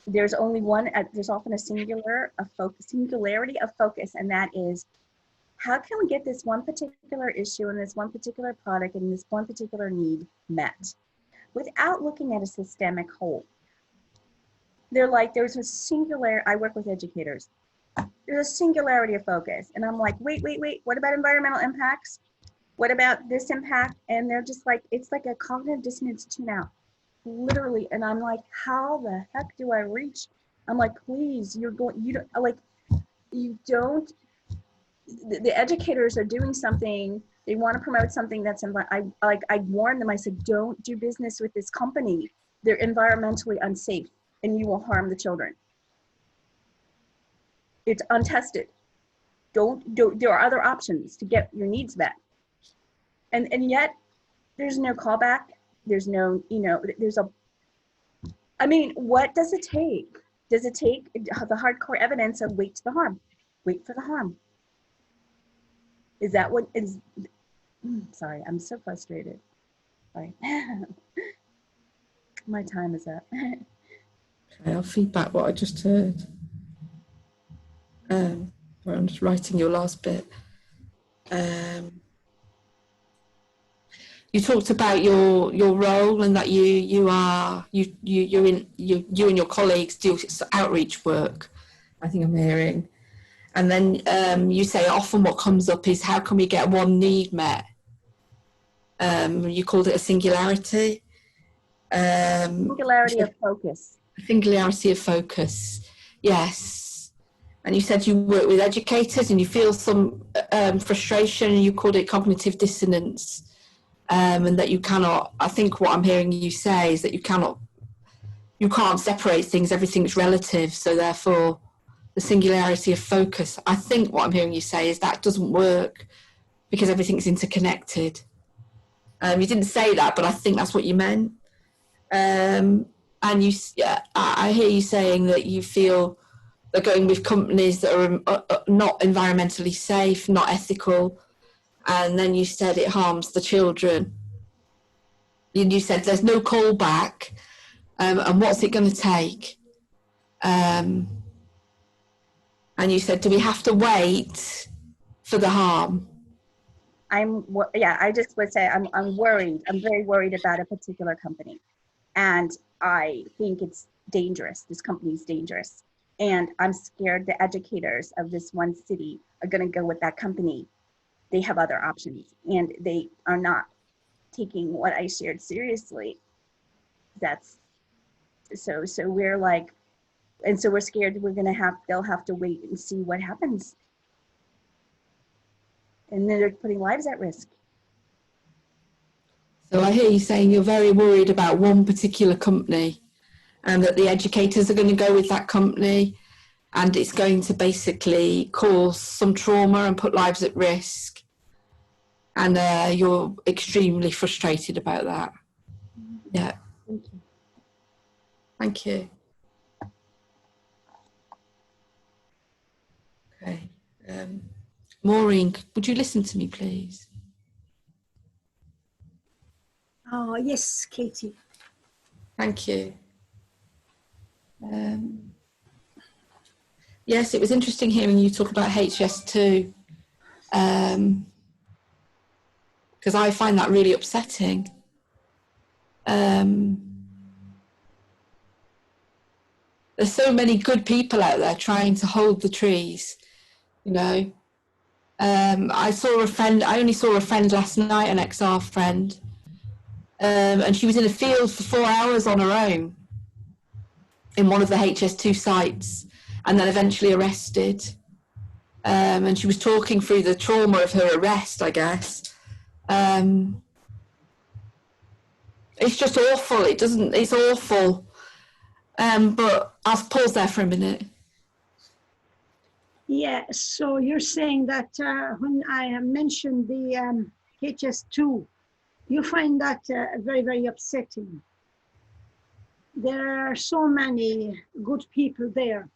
There's only one. There's often a singularity of focus, and that is, how can we get this one particular issue and this one particular product and this one particular need met, without looking at a systemic whole. They're like, there's a singular. I work with educators. There's a singularity of focus, and I'm like, wait. What about environmental impacts? What about this impact? And they're just like, it's like a cognitive dissonance tune out. Literally. And I'm like, how the heck do I reach? I'm like, please, the educators are doing something, they want to promote something that's, I warned them, I said, don't do business with this company. They're environmentally unsafe and you will harm the children. It's untested. There are other options to get your needs met. And yet there's no callback. There's no, what does it take? Does it take the hardcore evidence of wait for the harm? Is that what is, sorry, I'm so frustrated. Sorry. My time is up. Okay, I'll feedback what I just heard. I'm just writing your last bit. You talked about your role and that you and your colleagues do outreach work, I think I'm hearing. And then you say often what comes up is, how can we get one need met? You called it a singularity. Singularity of focus. Singularity of focus, yes. And you said you work with educators and you feel some frustration, and you called it cognitive dissonance. And that you cannot, I think what I'm hearing you say is that you can't separate things, everything's relative, so therefore the singularity of focus, I think what I'm hearing you say is that doesn't work because everything's interconnected. You didn't say that, but I think that's what you meant. And I hear you saying that you feel they're going with companies that are not environmentally safe, not ethical, and then you said it harms the children. You said there's no callback, and what's it going to take? And you said, do we have to wait for the harm? I just would say I'm worried. I'm very worried about a particular company, and I think it's dangerous. This company's dangerous, and I'm scared the educators of this one city are going to go with that company. They have other options, and they are not taking what I shared seriously. So we're like, and so we're scared they'll have to wait and see what happens. And then they're putting lives at risk. So I hear you saying you're very worried about one particular company, and that the educators are going to go with that company, and it's going to basically cause some trauma and put lives at risk. And you're extremely frustrated about that. Yeah. Thank you. Thank you. Okay. Maureen, would you listen to me, please? Oh, yes, Katie. Thank you. Yes, it was interesting hearing you talk about HS2, because I find that really upsetting. There's so many good people out there trying to hold the trees, you know. I only saw a friend last night, an XR friend, and she was in a field for 4 hours on her own in one of the HS2 sites, and then eventually arrested. And she was talking through the trauma of her arrest, I guess. It's just awful. It's awful. But I'll pause there for a minute. Yeah, so you're saying that when I mentioned the HS2, you find that very, very upsetting. There are so many good people there,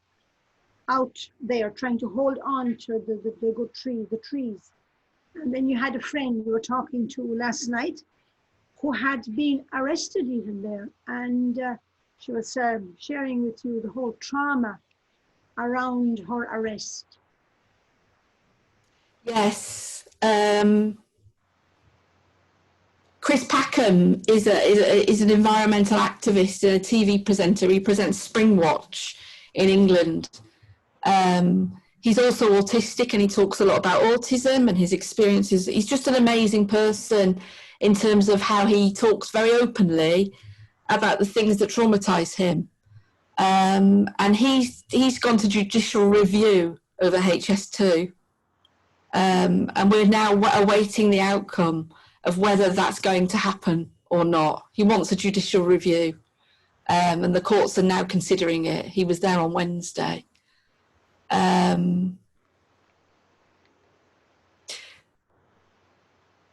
out there, trying to hold on to the good the trees. And then you had a friend you were talking to last night who had been arrested even there. And she was sharing with you the whole trauma around her arrest. Yes. Chris Packham is an environmental activist and a TV presenter. He presents Springwatch in England. He's also autistic, and he talks a lot about autism and his experiences. He's just an amazing person in terms of how he talks very openly about the things that traumatize him. And he's gone to judicial review over HS2. And we're now awaiting the outcome of whether that's going to happen or not. He wants a judicial review, and the courts are now considering it. He was there on Wednesday.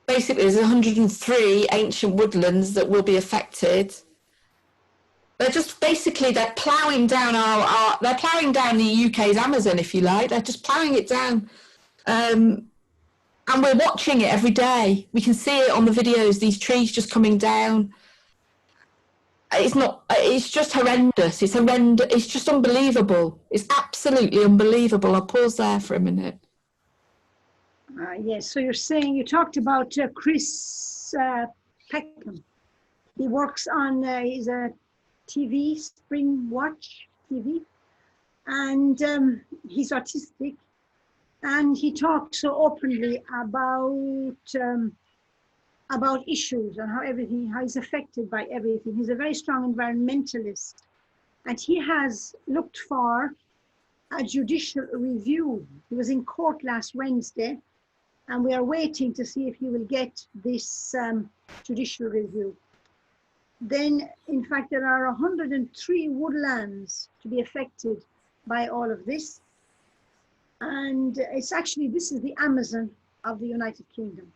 Basically, there's 103 ancient woodlands that will be affected. They're just basically, they're ploughing down they're ploughing down the UK's Amazon, if you like. They're just ploughing it down. And we're watching it every day. We can see it on the videos, these trees just coming down. It's just horrendous. It's horrendous. It's just unbelievable. It's absolutely unbelievable. I'll pause there for a minute. Yes, so you're saying, you talked about Chris Peckham. He works on, he's a TV, Springwatch TV, and he's autistic. And he talks so openly about issues and how he's affected by everything. He's a very strong environmentalist, and he has looked for a judicial review. He was in court last Wednesday, and we are waiting to see if he will get this judicial review. Then, in fact, there are 103 woodlands to be affected by all of this. And it's actually, this is the Amazon of the United Kingdom.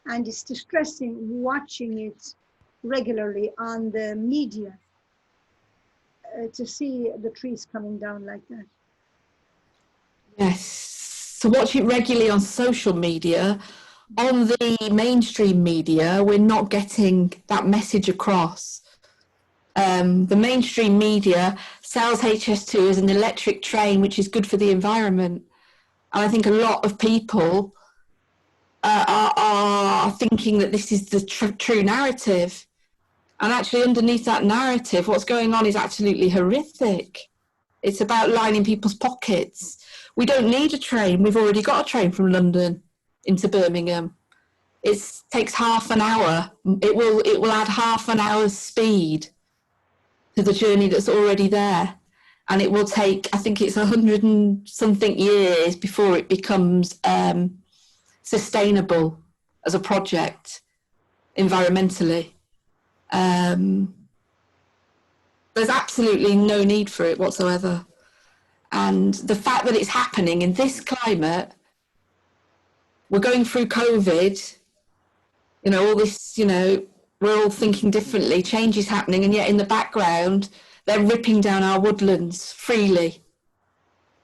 And it's distressing watching it regularly on the media to see the trees coming down like that. Yes, so watch it regularly on social media. On the mainstream media, we're not getting that message across. The mainstream media sells HS2 as an electric train, which is good for the environment. And I think a lot of people are thinking that this is the true narrative. And actually underneath that narrative, what's going on is absolutely horrific. It's about lining people's pockets. We don't need a train. We've already got a train from London into Birmingham. It takes half an hour. It will add half an hour's speed to the journey that's already there. And it will take, I think it's 100 and something years before it becomes sustainable as a project environmentally. There's absolutely no need for it whatsoever. And the fact that it's happening in this climate, we're going through COVID, all this, we're all thinking differently, change is happening, and yet in the background, they're ripping down our woodlands freely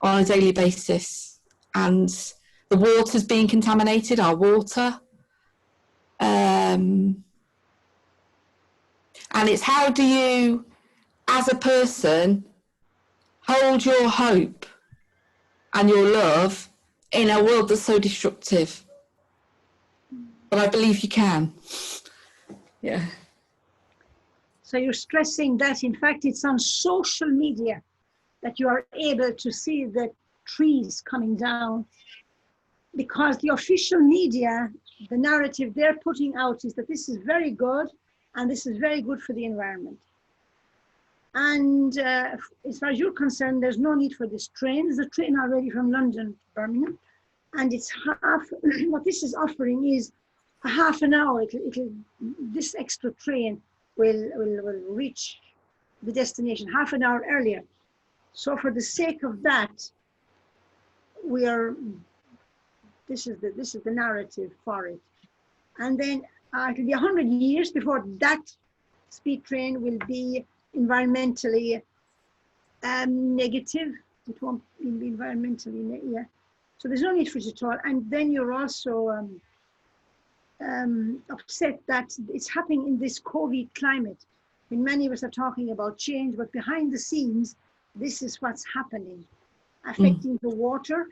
on a daily basis. And the water's being contaminated, our water. And it's how do you, as a person, hold your hope and your love in a world that's so destructive? But I believe you can. Yeah. So you're stressing that, in fact, it's on social media that you are able to see the trees coming down, because the official media, the narrative they're putting out is that this is very good, And this is very good for the environment. And as far as you're concerned, there's no need for this train. There's a train already from London to Birmingham. And it's half, what this is offering is a half an hour. This extra train will reach the destination half an hour earlier. So for the sake of that, this is the narrative for it. And then it'll be 100 years before that speed train will be environmentally negative. It won't be environmentally, yeah. So there's no need for it at all. And then you're also upset that it's happening in this COVID climate. And many of us are talking about change, but behind the scenes, this is what's happening, affecting the water.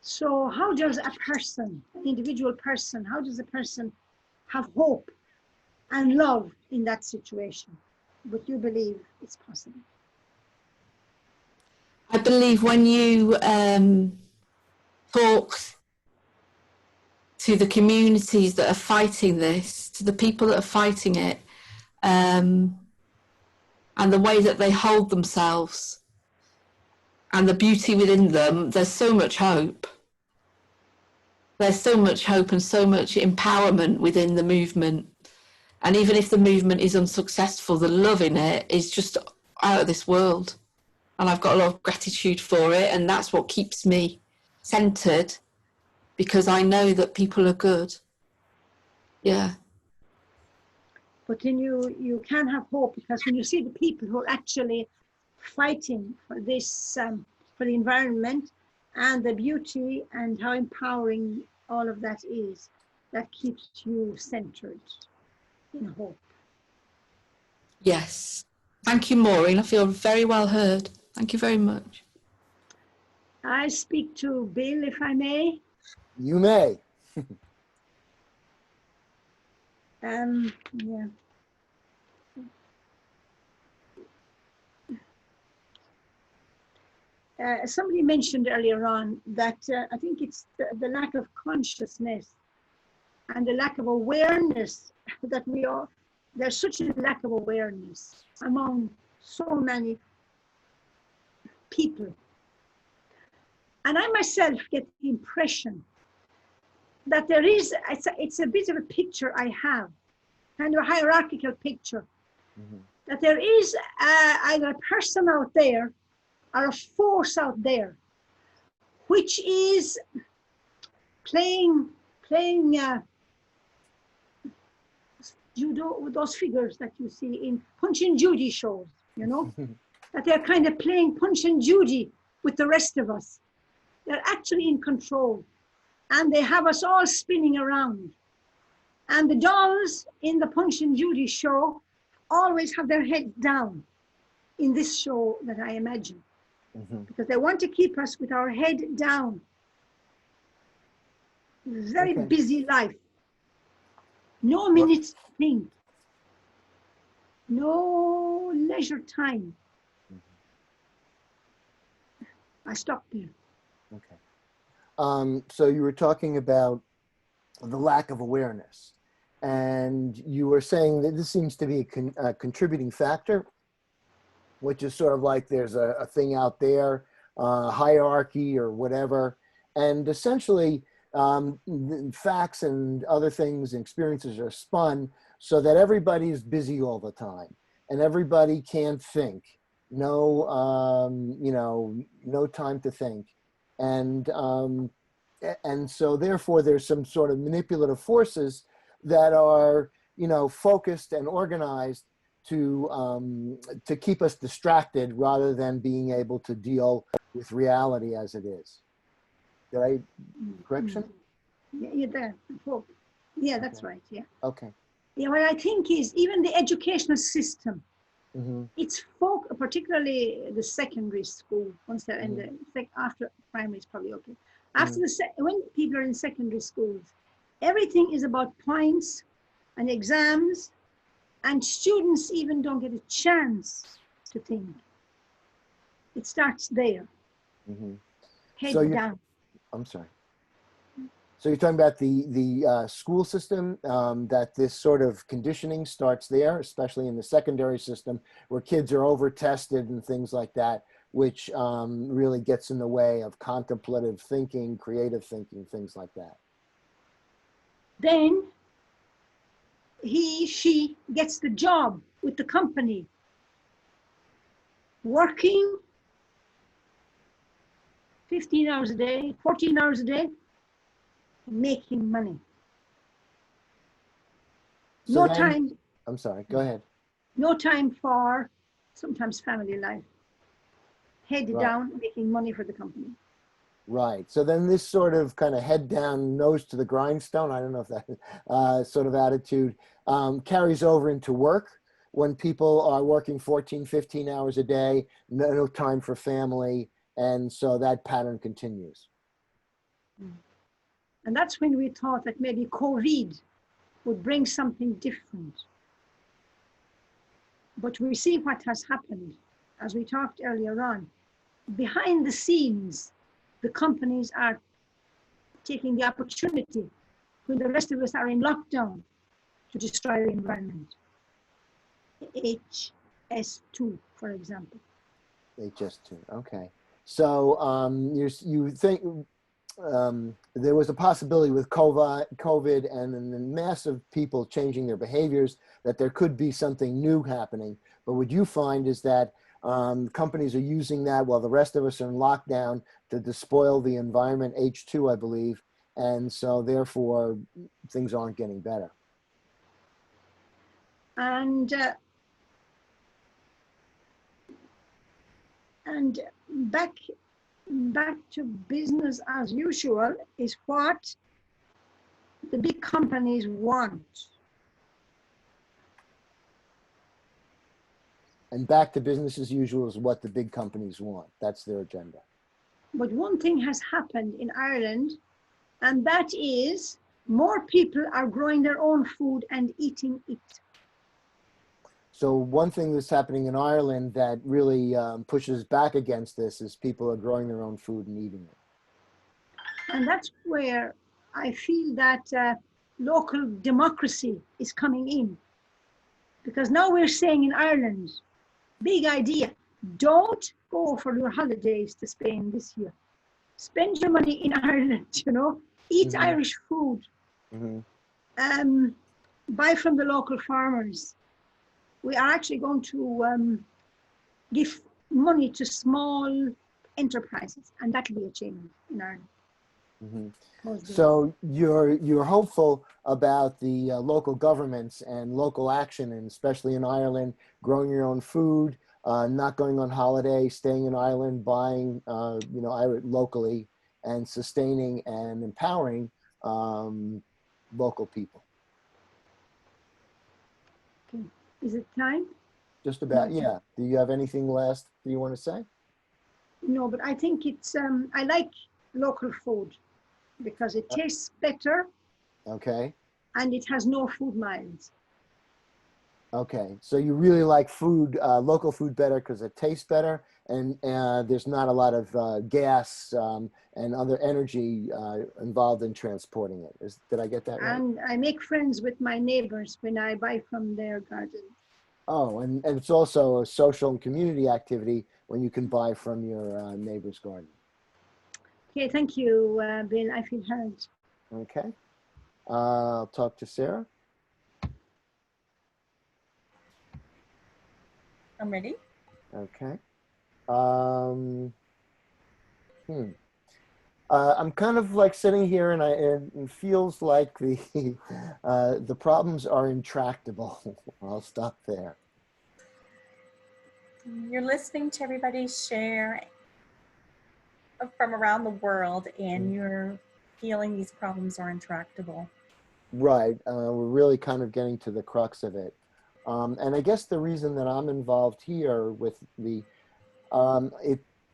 So how does a person, an individual person, how does a person have hope and love in that situation? But you believe it's possible. I believe when you talk to the communities that are fighting this, to the people that are fighting it, and the way that they hold themselves and the beauty within them, there's so much hope. There's so much hope and so much empowerment within the movement. And even if the movement is unsuccessful, the love in it is just out of this world. And I've got a lot of gratitude for it. And that's what keeps me centered, because I know that people are good. Yeah. But then you can have hope, because when you see the people who are actually fighting for this, for the environment and the beauty and how empowering all of that is, that keeps you centered in hope. Yes. Thank you, Maureen. I feel very well heard. Thank you very much. I speak to Bill, if I may. You may. Yeah. Somebody mentioned earlier on that I think it's the lack of consciousness and the lack of awareness that there's such a lack of awareness among so many people. And I myself get the impression that there is, it's a bit of a picture I have, kind of a hierarchical picture, that there is either a person out there or a force out there which is playing judo with those figures that you see in Punch and Judy shows, you know, that they're kind of playing Punch and Judy with the rest of us. They're actually in control, and they have us all spinning around. And the dolls in the Punch and Judy show always have their head down in this show that I imagine, because they want to keep us with our head down. Very busy life. No minutes to think. No leisure time. I stopped there. Okay. So you were talking about the lack of awareness, and you were saying that this seems to be a contributing factor, which is sort of like there's a thing out there, hierarchy or whatever, and essentially facts and other things and experiences are spun so that everybody is busy all the time and everybody can't think. No, no time to think. And so therefore there's some sort of manipulative forces that are, focused and organized to keep us distracted rather than being able to deal with reality as it is. Did I correction? Yeah, that's right. Yeah. Okay. Yeah, what I think is even the educational system, it's particularly the secondary school, once they're in after primary is probably okay. After when people are in secondary schools, everything is about points and exams, and students even don't get a chance to think. It starts there. Head down. I'm sorry. So you're talking about the school system, that this sort of conditioning starts there, especially in the secondary system, where kids are over tested and things like that, which really gets in the way of contemplative thinking, creative thinking, things like that. Then she gets the job with the company, working 15 hours a day, 14 hours a day, making money. So No then, time, I'm sorry, go ahead. no time for sometimes family life. Head Right. down, making money for the company. Right. So then this sort of kind of head down, nose to the grindstone, I don't know if that sort of attitude carries over into work when people are working 14, 15 hours a day, no time for family. And so that pattern continues. And that's when we thought that maybe COVID would bring something different. But we see what has happened, as we talked earlier on. Behind the scenes, the companies are taking the opportunity when the rest of us are in lockdown to destroy the environment. HS2, for example. HS2, okay. So you think there was a possibility with COVID and the massive people changing their behaviors that there could be something new happening. But what you find is that companies are using that while the rest of us are in lockdown to despoil the environment, H2, I believe. And so therefore, things aren't getting better. And back to business as usual is what the big companies want. And back to business as usual is what the big companies want. That's their agenda. But one thing has happened in Ireland, and that is more people are growing their own food and eating it. So one thing that's happening in Ireland that really pushes back against this is people are growing their own food and eating it. And that's where I feel that local democracy is coming in. Because now we're saying in Ireland, big idea, don't go for your holidays to Spain this year. Spend your money in Ireland, you know, eat Irish food, buy from the local farmers. We are actually going to give money to small enterprises, and that will be a change in Ireland. So you're hopeful about the local governments and local action, and especially in Ireland, growing your own food, not going on holiday, staying in Ireland, buying locally, and sustaining and empowering local people. Okay. Is it time? Just about, yeah. Do you have anything last that you want to say? No, but I think it's, I like local food because it tastes better. Okay. And it has no food miles. Okay, so you really like food, local food better because it tastes better, and there's not a lot of gas and other energy involved in transporting it. Did I get that right? And I make friends with my neighbors when I buy from their garden. Oh, and it's also a social and community activity when you can buy from your neighbor's garden. Okay, thank you, Bill. I feel heard. Okay, I'll talk to Sarah. I'm ready. Okay. I'm kind of like sitting here, and it feels like the problems are intractable. I'll stop there. You're listening to everybody share from around the world, and you're feeling these problems are intractable. Right. We're really kind of getting to the crux of it. And I guess the reason that I'm involved here with it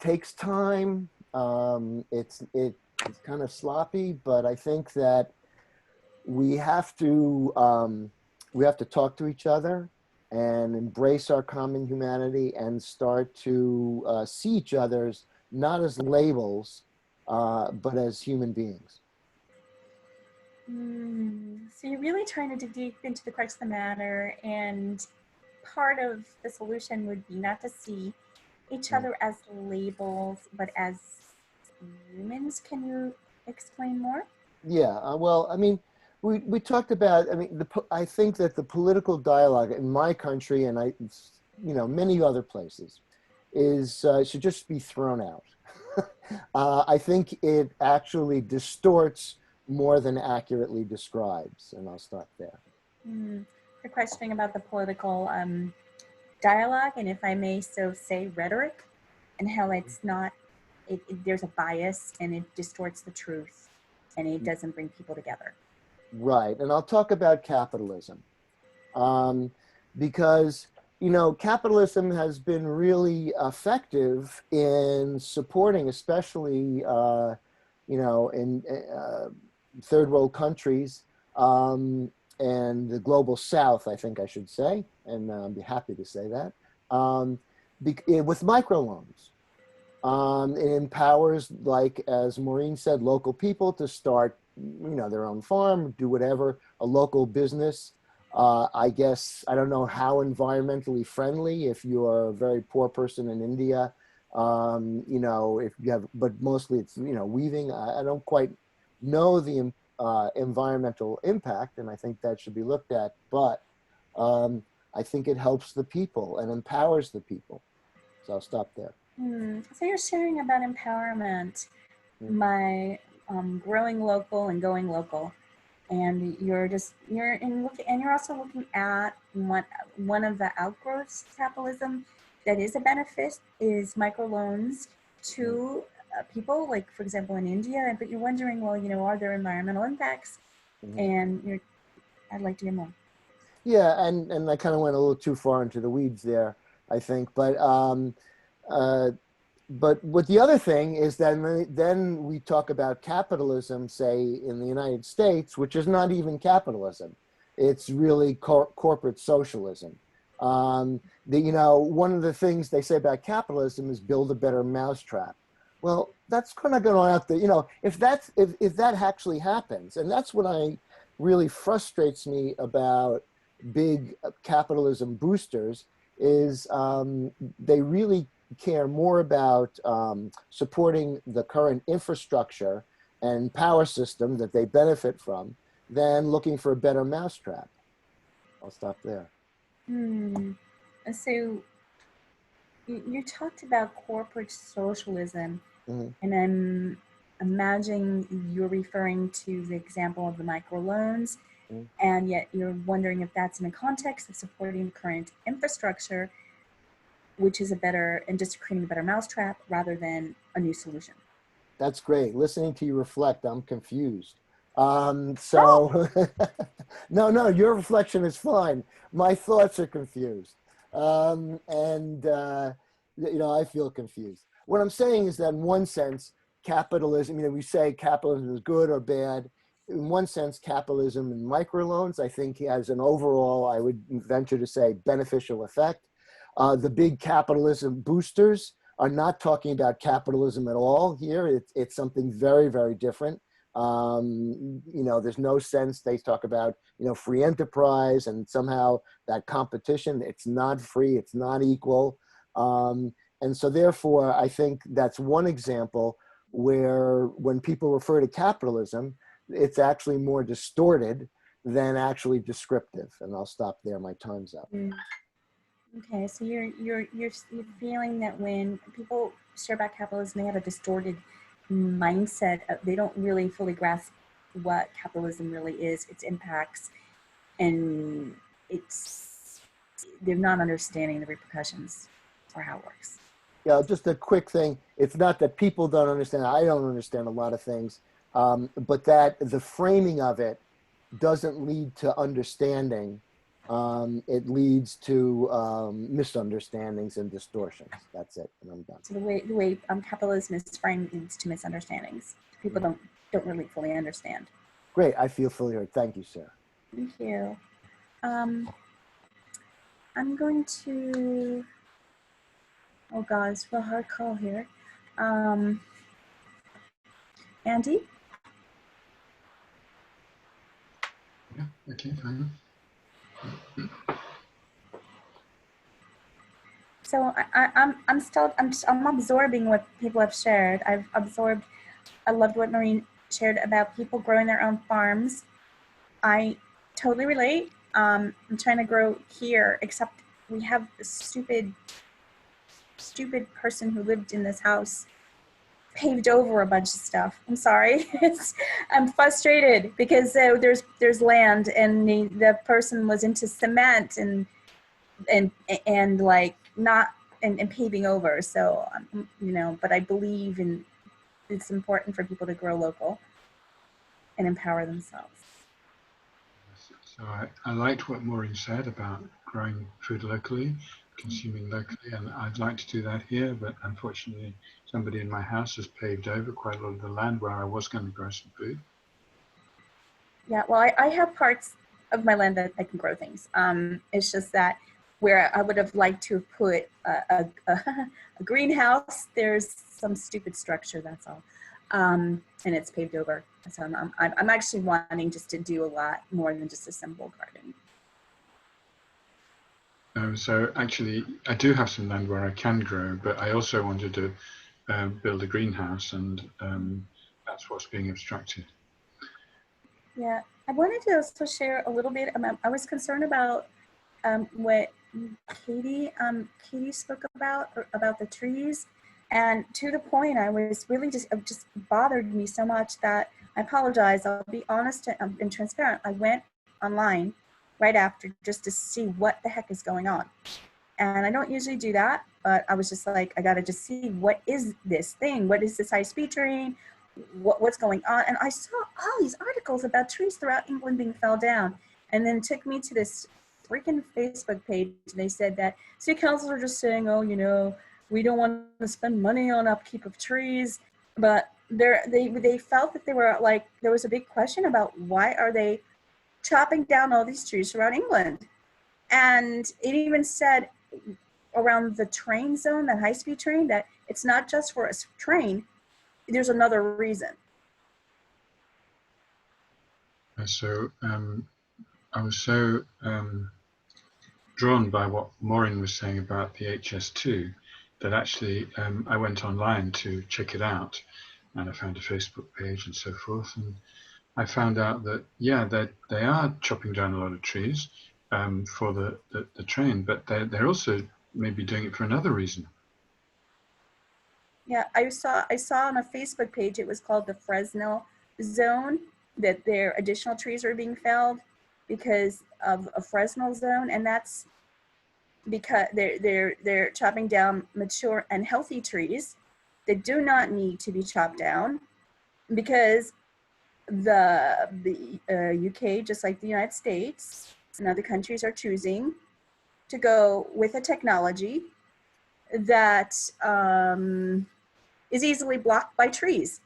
takes time. It's kind of sloppy, but I think that we have to talk to each other and embrace our common humanity and start to see each other's not as labels, but as human beings. So you're really trying to dig deep into the crux of the matter, and part of the solution would be not to see each other as labels, but as humans. Can you explain more? Yeah, well, I mean, we talked about, I mean, I think that the political dialogue in my country and many other places should just be thrown out. I think it actually distorts more than accurately describes, and I'll stop there. You're questioning about the political dialogue, and if I may so say, rhetoric, and how it's not, there's a bias and it distorts the truth and it doesn't bring people together. Right, and I'll talk about capitalism because, capitalism has been really effective in supporting, especially, in third world countries and the global south, I think I should say, and I'd be happy to say that, with microloans. It empowers, like, as Maureen said, local people to start, their own farm, do whatever, a local business. I guess, I don't know how environmentally friendly, if you're a very poor person in India, if you have, but mostly it's, weaving. I don't quite know the environmental impact, and I think that should be looked at, but I think it helps the people and empowers the people. So I'll stop there. So you're sharing about empowerment, my growing local and going local, and you're also looking at one of the outgrowths of capitalism that is a benefit is microloans to people, like for example in India. But you're wondering, well, are there environmental impacts? And I'd like to hear more. Yeah, and I kind of went a little too far into the weeds there, I think, but what the other thing is that then we talk about capitalism, say in the United States, which is not even capitalism. It's really corporate socialism. One of the things they say about capitalism is build a better mousetrap. Well, that's kind of going out there. If that actually happens, and that's what really frustrates me about big capitalism boosters, is they really care more about supporting the current infrastructure and power system that they benefit from than looking for a better mousetrap. I'll stop there. So you talked about corporate socialism, Mm-hmm. and I'm imagining you're referring to the example of the microloans, and yet you're wondering if that's in the context of supporting the current infrastructure, which is and just creating a better mousetrap rather than a new solution. That's great. Listening to you reflect, I'm confused. No, your reflection is fine. My thoughts are confused. I feel confused. What I'm saying is that in one sense, capitalism, we say capitalism is good or bad. In one sense, capitalism and microloans, I think, has an overall, I would venture to say, beneficial effect. The big capitalism boosters are not talking about capitalism at all here. It's something very, very different. There's no sense. They talk about, free enterprise and somehow that competition. It's not free. It's not equal. And so therefore, I think that's one example where when people refer to capitalism, it's actually more distorted than actually descriptive. And I'll stop there. My time's up. Okay, so you're feeling that when people share about capitalism, they have a distorted mindset. They don't really fully grasp what capitalism really is, its impacts, and they're not understanding the repercussions or how it works. Yeah, just a quick thing. It's not that people don't understand. I don't understand a lot of things, but that the framing of it doesn't lead to understanding. It leads to misunderstandings and distortions. That's it, and I'm done. So the way capitalism is framed leads to misunderstandings. People don't really fully understand. Great, I feel fully heard. Thank you, Sarah. Thank you. I'm going to. Oh God, it's a hard call here. Andy. Okay, fine. So I'm absorbing what people have shared. I loved what Maureen shared about people growing their own farms. I totally relate. I'm trying to grow here, except we have this stupid person who lived in this house paved over a bunch of stuff. I'm sorry. I'm frustrated because there's land, and the person was into cement and like not and paving over. So but I believe it's important for people to grow local and empower themselves. So I liked what Maureen said about growing food locally, consuming locally, and I'd like to do that here, but unfortunately somebody in my house has paved over quite a lot of the land where I was going to grow some food. Yeah, well, I have parts of my land that I can grow things. It's just that where I would have liked to have put a greenhouse, there's some stupid structure, that's all. And it's paved over. So I'm actually wanting just to do a lot more than just a simple garden. So actually, I do have some land where I can grow, but I also wanted to build a greenhouse, and that's what's being obstructed. Yeah, I wanted to also share a little bit about, I was concerned about what Katie spoke about the trees. And to the point, I was really it just bothered me so much that I apologize. I'll be honest and transparent. I went online right after just to see what the heck is going on. And I don't usually do that, but I was just like, I got to just see, what is this thing? What is this high-speed train? What's going on? And I saw all these articles about trees throughout England being fell down. And then it took me to this freaking Facebook page. And they said that city councils are just saying, oh, we don't want to spend money on upkeep of trees. But they felt that they were like, there was a big question about why are they chopping down all these trees throughout England? And it even said around the train zone, that high-speed train, that it's not just for a train, there's another reason. So I was so drawn by what Maureen was saying about the HS2 that actually I went online to check it out, and I found a Facebook page and so forth, and I found out that they are chopping down a lot of trees for the train, but they're also maybe doing it for another reason. Yeah, I saw on a Facebook page, it was called the Fresnel zone, that their additional trees are being felled because of a Fresnel zone, and that's because they're chopping down mature and healthy trees that do not need to be chopped down, because the UK, just like the United States and other countries, are choosing to go with a technology that is easily blocked by trees,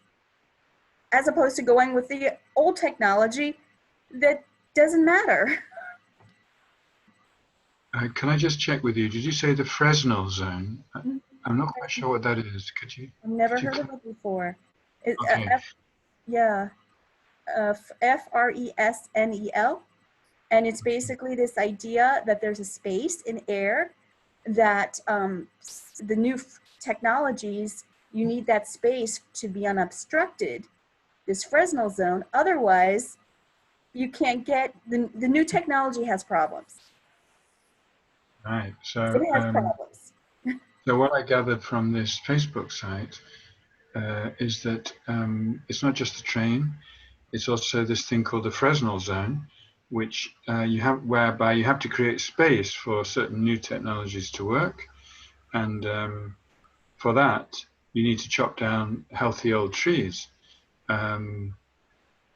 as opposed to going with the old technology that doesn't matter. Can I just check with you? Did you say the Fresnel zone? I'm not quite sure what that is. Could you? I've never heard of it before. Okay. Fresnel, and it's basically this idea that there's a space in air that the new technologies, you need that space to be unobstructed, this Fresnel zone. Otherwise, you can't get, the new technology has problems. Right. So It has problems. So what I gathered from this Facebook site is that it's not just the train; it's also this thing called the Fresnel zone, which whereby you have to create space for certain new technologies to work, and for that you need to chop down healthy old trees. And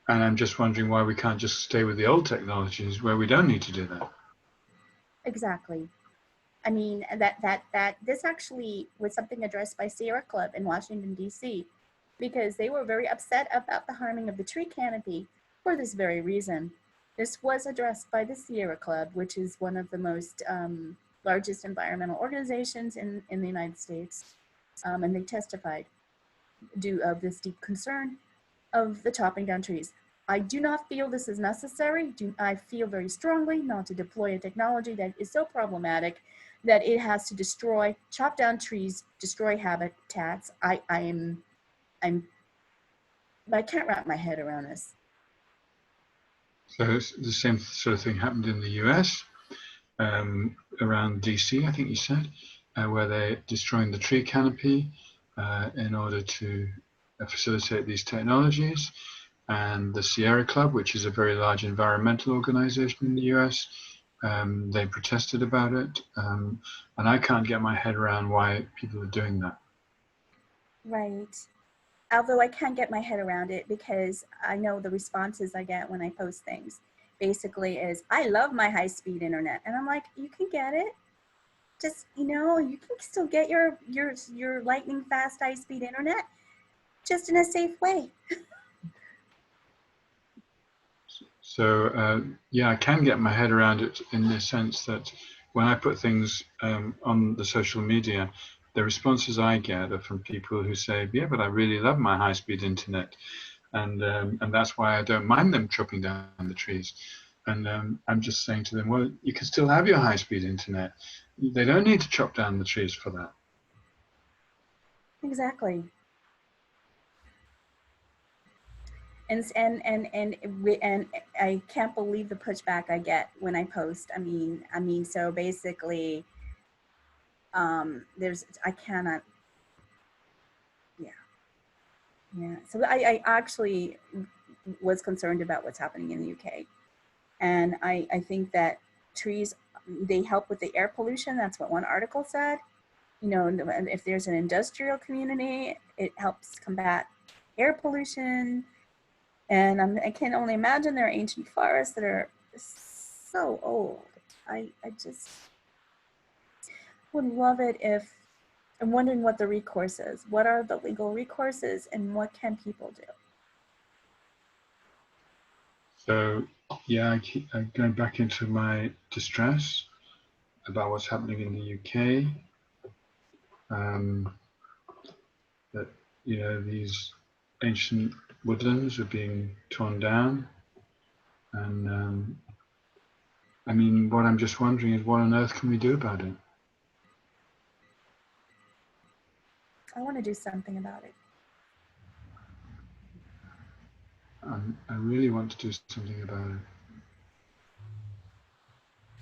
I'm just wondering why we can't just stay with the old technologies where we don't need to do that. Exactly. I mean, this actually was something addressed by Sierra Club in Washington, D.C., because they were very upset about the harming of the tree canopy for this very reason. This was addressed by the Sierra Club, which is one of the most largest environmental organizations in the United States, and they testified due of this deep concern of the chopping down trees. I do not feel this is necessary. I feel very strongly not to deploy a technology that is so problematic that it has to destroy, chop down trees, destroy habitats. I can't wrap my head around this. So the same sort of thing happened in the US, around DC, I think you said, where they're destroying the tree canopy in order to facilitate these technologies. And the Sierra Club, which is a very large environmental organization in the US, they protested about it. And I can't get my head around why people are doing that. Right. Although I can't get my head around it because I know the responses I get when I post things basically is, I love my high-speed internet. And I'm like, you can get it. Just, you can still get your lightning fast high-speed internet, just in a safe way. So yeah, I can get my head around it in the sense that when I put things on the social media, the responses I get are from people who say, yeah, but I really love my high-speed internet. And that's why I don't mind them chopping down the trees. And I'm just saying to them, well, you can still have your high-speed internet. They don't need to chop down the trees for that. Exactly. And I can't believe the pushback I get when I post. I mean, so basically, I cannot. Yeah. So I actually was concerned about what's happening in the UK, and I think that trees, they help with the air pollution. That's what one article said. If there's an industrial community, it helps combat air pollution. And I can only imagine there are ancient forests that are so old. I just would love it if, I'm wondering what the recourse is. What are the legal recourses and what can people do? So yeah, I'm going back into my distress about what's happening in the UK. That these ancient woodlands are being torn down, and I mean, what I'm just wondering is, what on earth can we do about it? I want to do something about it. I really want to do something about it.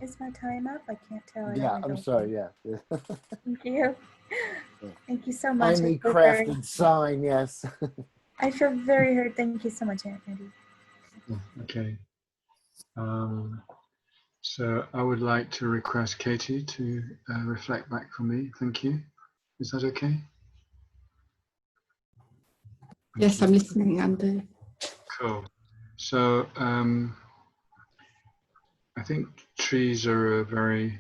Is my time up? I can't tell. Yeah, I'm sorry. Yeah. Thank you. Thank you so much. Finely crafted sign. Yes. I feel very hurt. Thank you so much, Andy. Okay. So I would like to request Katie to reflect back for me. Thank you. Is that okay? Yes, I'm listening, Andy. Cool. So I think trees are a very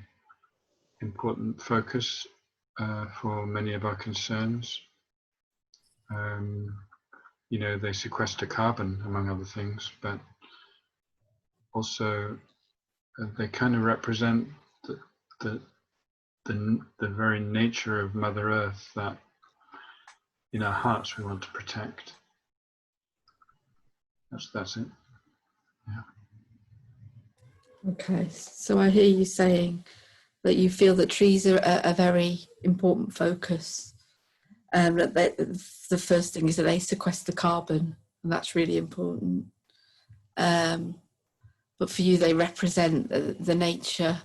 important focus for many of our concerns. They sequester carbon, among other things, but also they kind of represent the very nature of Mother Earth that in our hearts we want to protect. That's it. Yeah. Okay, so I hear you saying that you feel that trees are a very important focus. That the first thing is that they sequester carbon, and that's really important. But for you, they represent the nature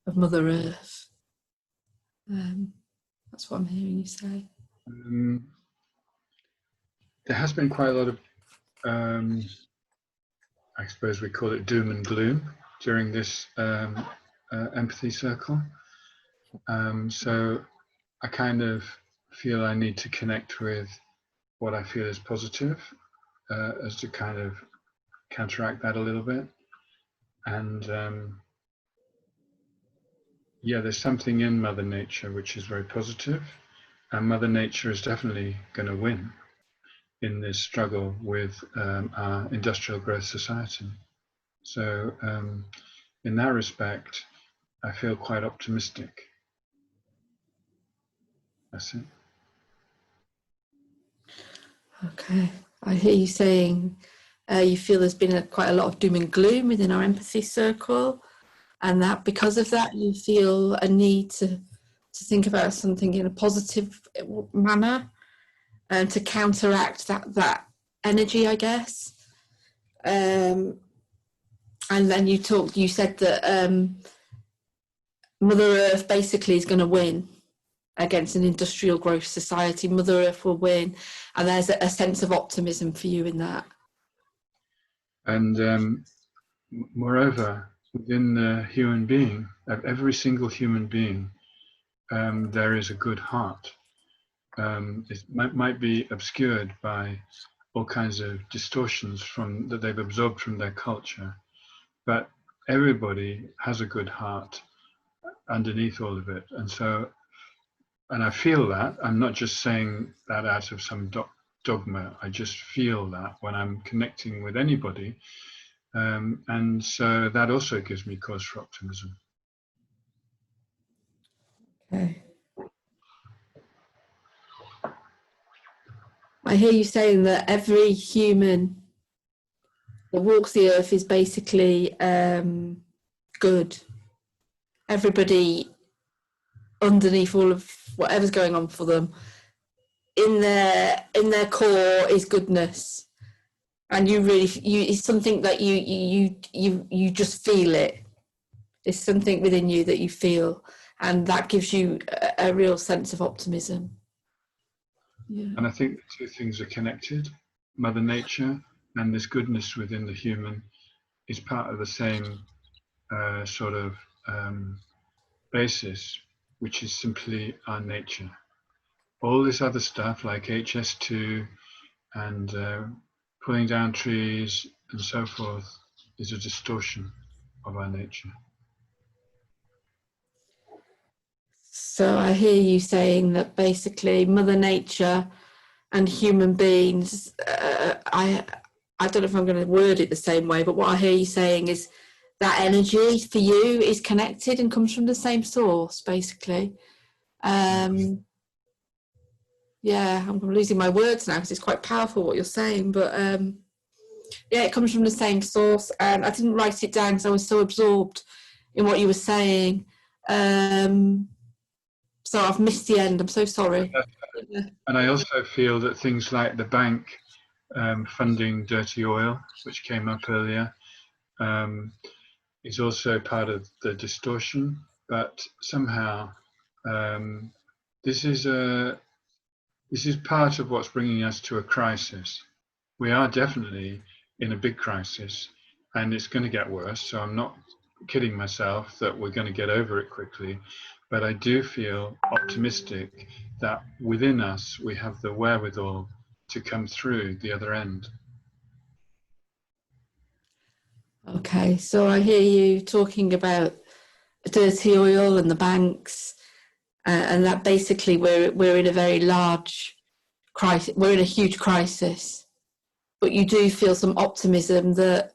of Mother Earth. That's what I'm hearing you say. There has been quite a lot of, I suppose we call it doom and gloom during this empathy circle. So I kind of feel I need to connect with what I feel is positive as to kind of counteract that a little bit. And yeah, there's something in Mother Nature which is very positive, and Mother Nature is definitely going to win in this struggle with our industrial growth society. So in that respect, I feel quite optimistic. That's it. Okay, I hear you saying You feel there's been quite a lot of doom and gloom within our empathy circle, and that because of that you feel a need to think about something in a positive manner and to counteract that energy, I guess. And then you said that Mother Earth basically is going to win against an industrial growth society. Mother Earth will win, and there's a sense of optimism for you in that. And moreover, within the human being, of every single human being, there is a good heart. It might be obscured by all kinds of distortions that they've absorbed from their culture, but everybody has a good heart underneath all of it. And I feel that. I'm not just saying that out of some dogma. I just feel that when I'm connecting with anybody. And so that also gives me cause for optimism. Okay. I hear you saying that every human that walks the earth is basically good. Everybody underneath all of whatever's going on for them, in their core is goodness, and it's something that you just feel it. It's something within you that you feel, and that gives you a real sense of optimism. Yeah. And I think the two things are connected. Mother Nature and this goodness within the human is part of the same sort of basis, which is simply our nature. All this other stuff like HS2 and pulling down trees and so forth is a distortion of our nature. So I hear you saying that basically Mother Nature and human beings, I don't know if I'm going to word it the same way, but what I hear you saying is that energy for you is connected and comes from the same source, basically. Yeah, I'm losing my words now because it's quite powerful what you're saying, but yeah, it comes from the same source, and I didn't write it down because I was so absorbed in what you were saying. So I've missed the end. I'm so sorry. And I also feel that things like the bank funding dirty oil, which came up earlier, is also part of the distortion. But somehow this is part of what's bringing us to a crisis. We are definitely in a big crisis, and it's going to get worse. So I'm not kidding myself that we're going to get over it quickly. But I do feel optimistic that within us we have the wherewithal to come through the other end. Okay, so I hear you talking about dirty oil and the banks, and that basically we're in a very large crisis. We're in a huge crisis, but you do feel some optimism that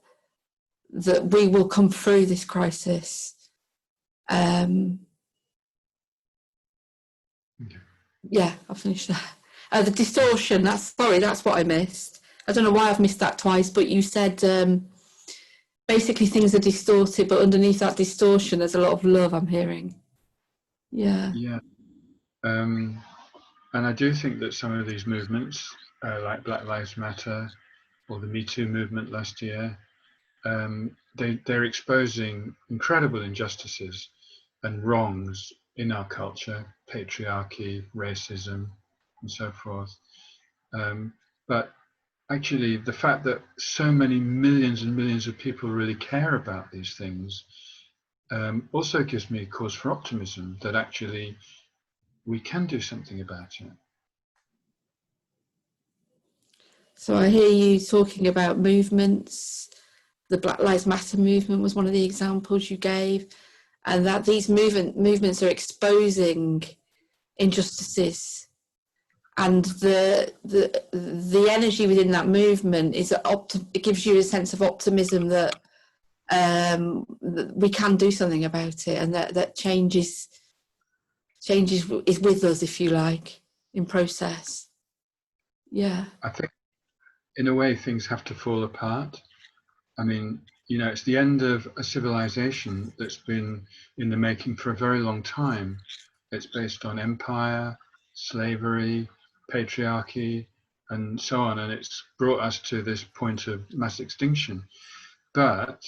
we will come through this crisis. Yeah, I'll finish that. The distortion, that's what I missed. I don't know why I've missed that twice, but you said basically things are distorted, but underneath that distortion there's a lot of love, I'm hearing. Yeah. And I do think that some of these movements, like Black Lives Matter or the Me Too movement last year, they're exposing incredible injustices and wrongs in our culture, patriarchy, racism, and so forth. But actually, the fact that so many millions and millions of people really care about these things also gives me cause for optimism that actually we can do something about it. So I hear you talking about movements. The Black Lives Matter movement was one of the examples you gave, and that these movements are exposing injustices, and the energy within that movement is it gives you a sense of optimism that we can do something about it, and that change is with us, if you like, in process. Yeah. I think in a way, things have to fall apart. I mean, you know, it's the end of a civilization that's been in the making for a very long time. It's based on empire, slavery, patriarchy, and so on, and it's brought us to this point of mass extinction. But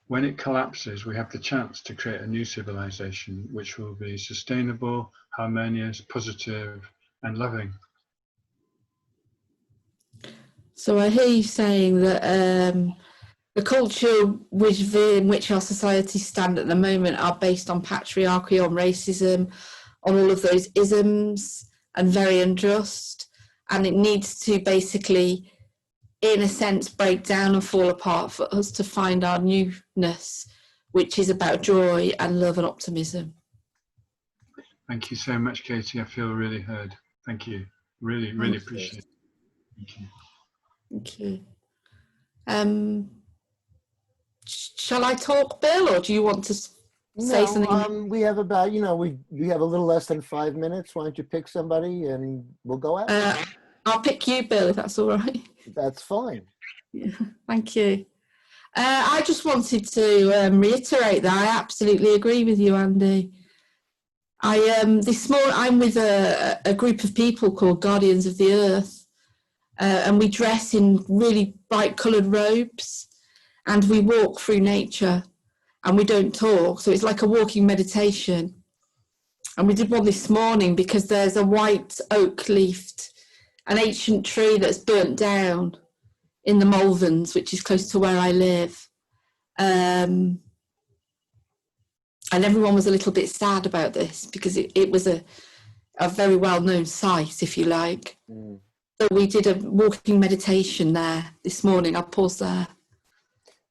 when it collapses, we have the chance to create a new civilization which will be sustainable, harmonious, positive, and loving. So I hear you saying that the culture within which our societies stand at the moment are based on patriarchy, on racism, on all of those isms, and very unjust. And it needs to basically, in a sense, break down and fall apart for us to find our newness, which is about joy and love and optimism. Thank you so much, Katie. I feel really heard. Thank you. Really, really appreciate it. Thank you. Thank you. Shall I talk, Bill, or do you want to say something? We have about, we have a little less than 5 minutes. Why don't you pick somebody and we'll go out? I'll pick you, Bill, if that's all right. That's fine. Yeah, thank you. I just wanted to reiterate that I absolutely agree with you, Andy. This morning I'm with a group of people called Guardians of the Earth, and we dress in really bright coloured robes, and we walk through nature, and we don't talk. So it's like a walking meditation. And we did one this morning because there's a white oak-leafed, an ancient tree that's burnt down in the Malverns, which is close to where I live. And everyone was a little bit sad about this because it was a very well-known site, if you like. Mm. So we did a walking meditation there this morning. I'll pause there.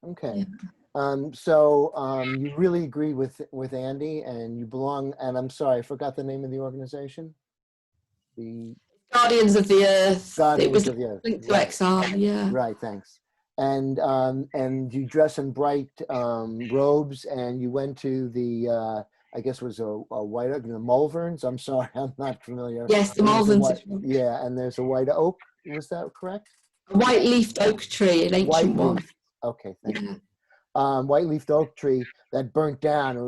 Okay. Yeah. So you really agree with Andy, and you belong, and I'm sorry, I forgot the name of the organization. The Guardians of the Earth. Guardians of the Earth. Linked to XR, yeah. Right, thanks. And you dress in bright robes, and you went to the I guess it was a white oak, the Malverns. I'm sorry, I'm not familiar. Yes, the Malverns. Yeah, and there's a white oak. Was that correct? A white-leafed oak tree, an ancient one. Okay, thank you. White-leafed oak tree that burnt down. It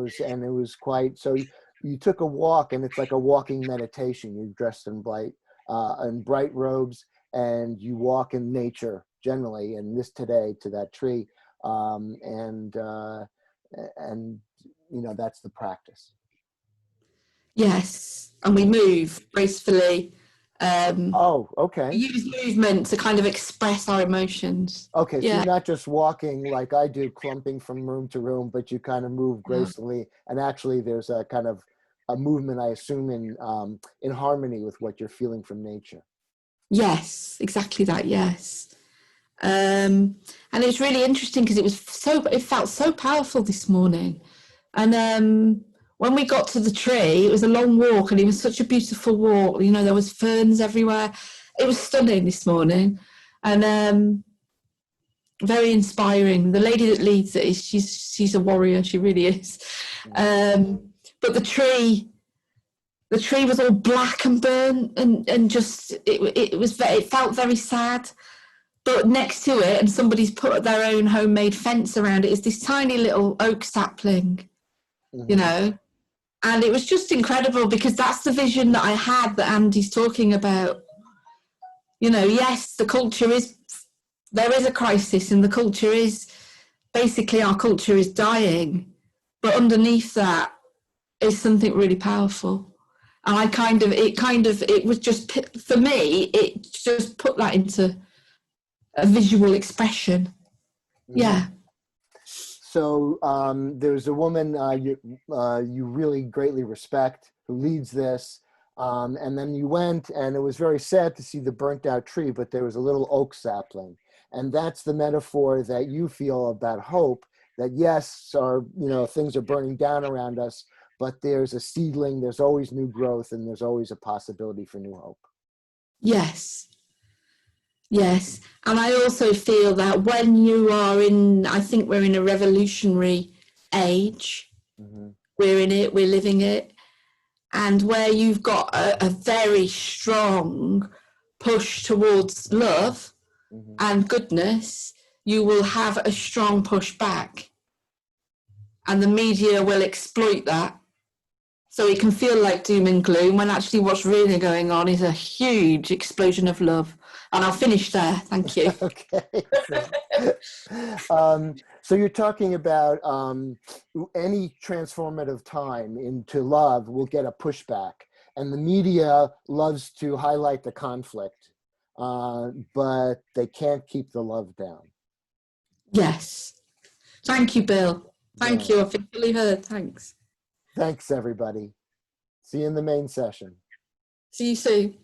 was quite. So you took a walk, and it's like a walking meditation. You're dressed in bright robes, and you walk in nature generally. And this today to that tree, and that's the practice. Yes, and we move gracefully. Okay. We use movement to kind of express our emotions. Okay, so you're not just walking like I do, clumping from room to room, but you kind of move gracefully, and actually there's a kind of a movement, I assume, in harmony with what you're feeling from nature. Yes, exactly that. Yes, and it was really interesting because it felt so powerful this morning, and when we got to the tree, it was a long walk, and it was such a beautiful walk. You know, there was ferns everywhere. It was stunning this morning, and very inspiring. The lady that leads it she's a warrior. She really is. But the tree was all black and burnt, and just it felt very sad. But next to it, and somebody's put their own homemade fence around it, is this tiny little oak sapling. Mm-hmm. You know. And it was just incredible because that's the vision that I had that Andy's talking about. You know, yes, there is a crisis, and the culture is, basically our culture is dying. But underneath that is something really powerful. And it was just, for me, it just put that into a visual expression. Mm-hmm. Yeah. So there's a woman you really greatly respect who leads this, and then you went, and it was very sad to see the burnt out tree, but there was a little oak sapling, and that's the metaphor that you feel about hope. That yes, things are burning down around us, but there's a seedling. There's always new growth, and there's always a possibility for new hope. Yes. Yes, and I also feel that when you are I think we're in a revolutionary age. Mm-hmm. We're in it, we're living it, and where you've got a very strong push towards love, and goodness, you will have a strong pushback. And the media will exploit that. So it can feel like doom and gloom when actually what's really going on is a huge explosion of love. And I'll finish there. Thank you. Okay. So you're talking about any transformative time into love will get a pushback. And the media loves to highlight the conflict, but they can't keep the love down. Yes. Thank you, Bill. Thank you. I've officially heard. Thanks. Thanks, everybody. See you in the main session. See you soon.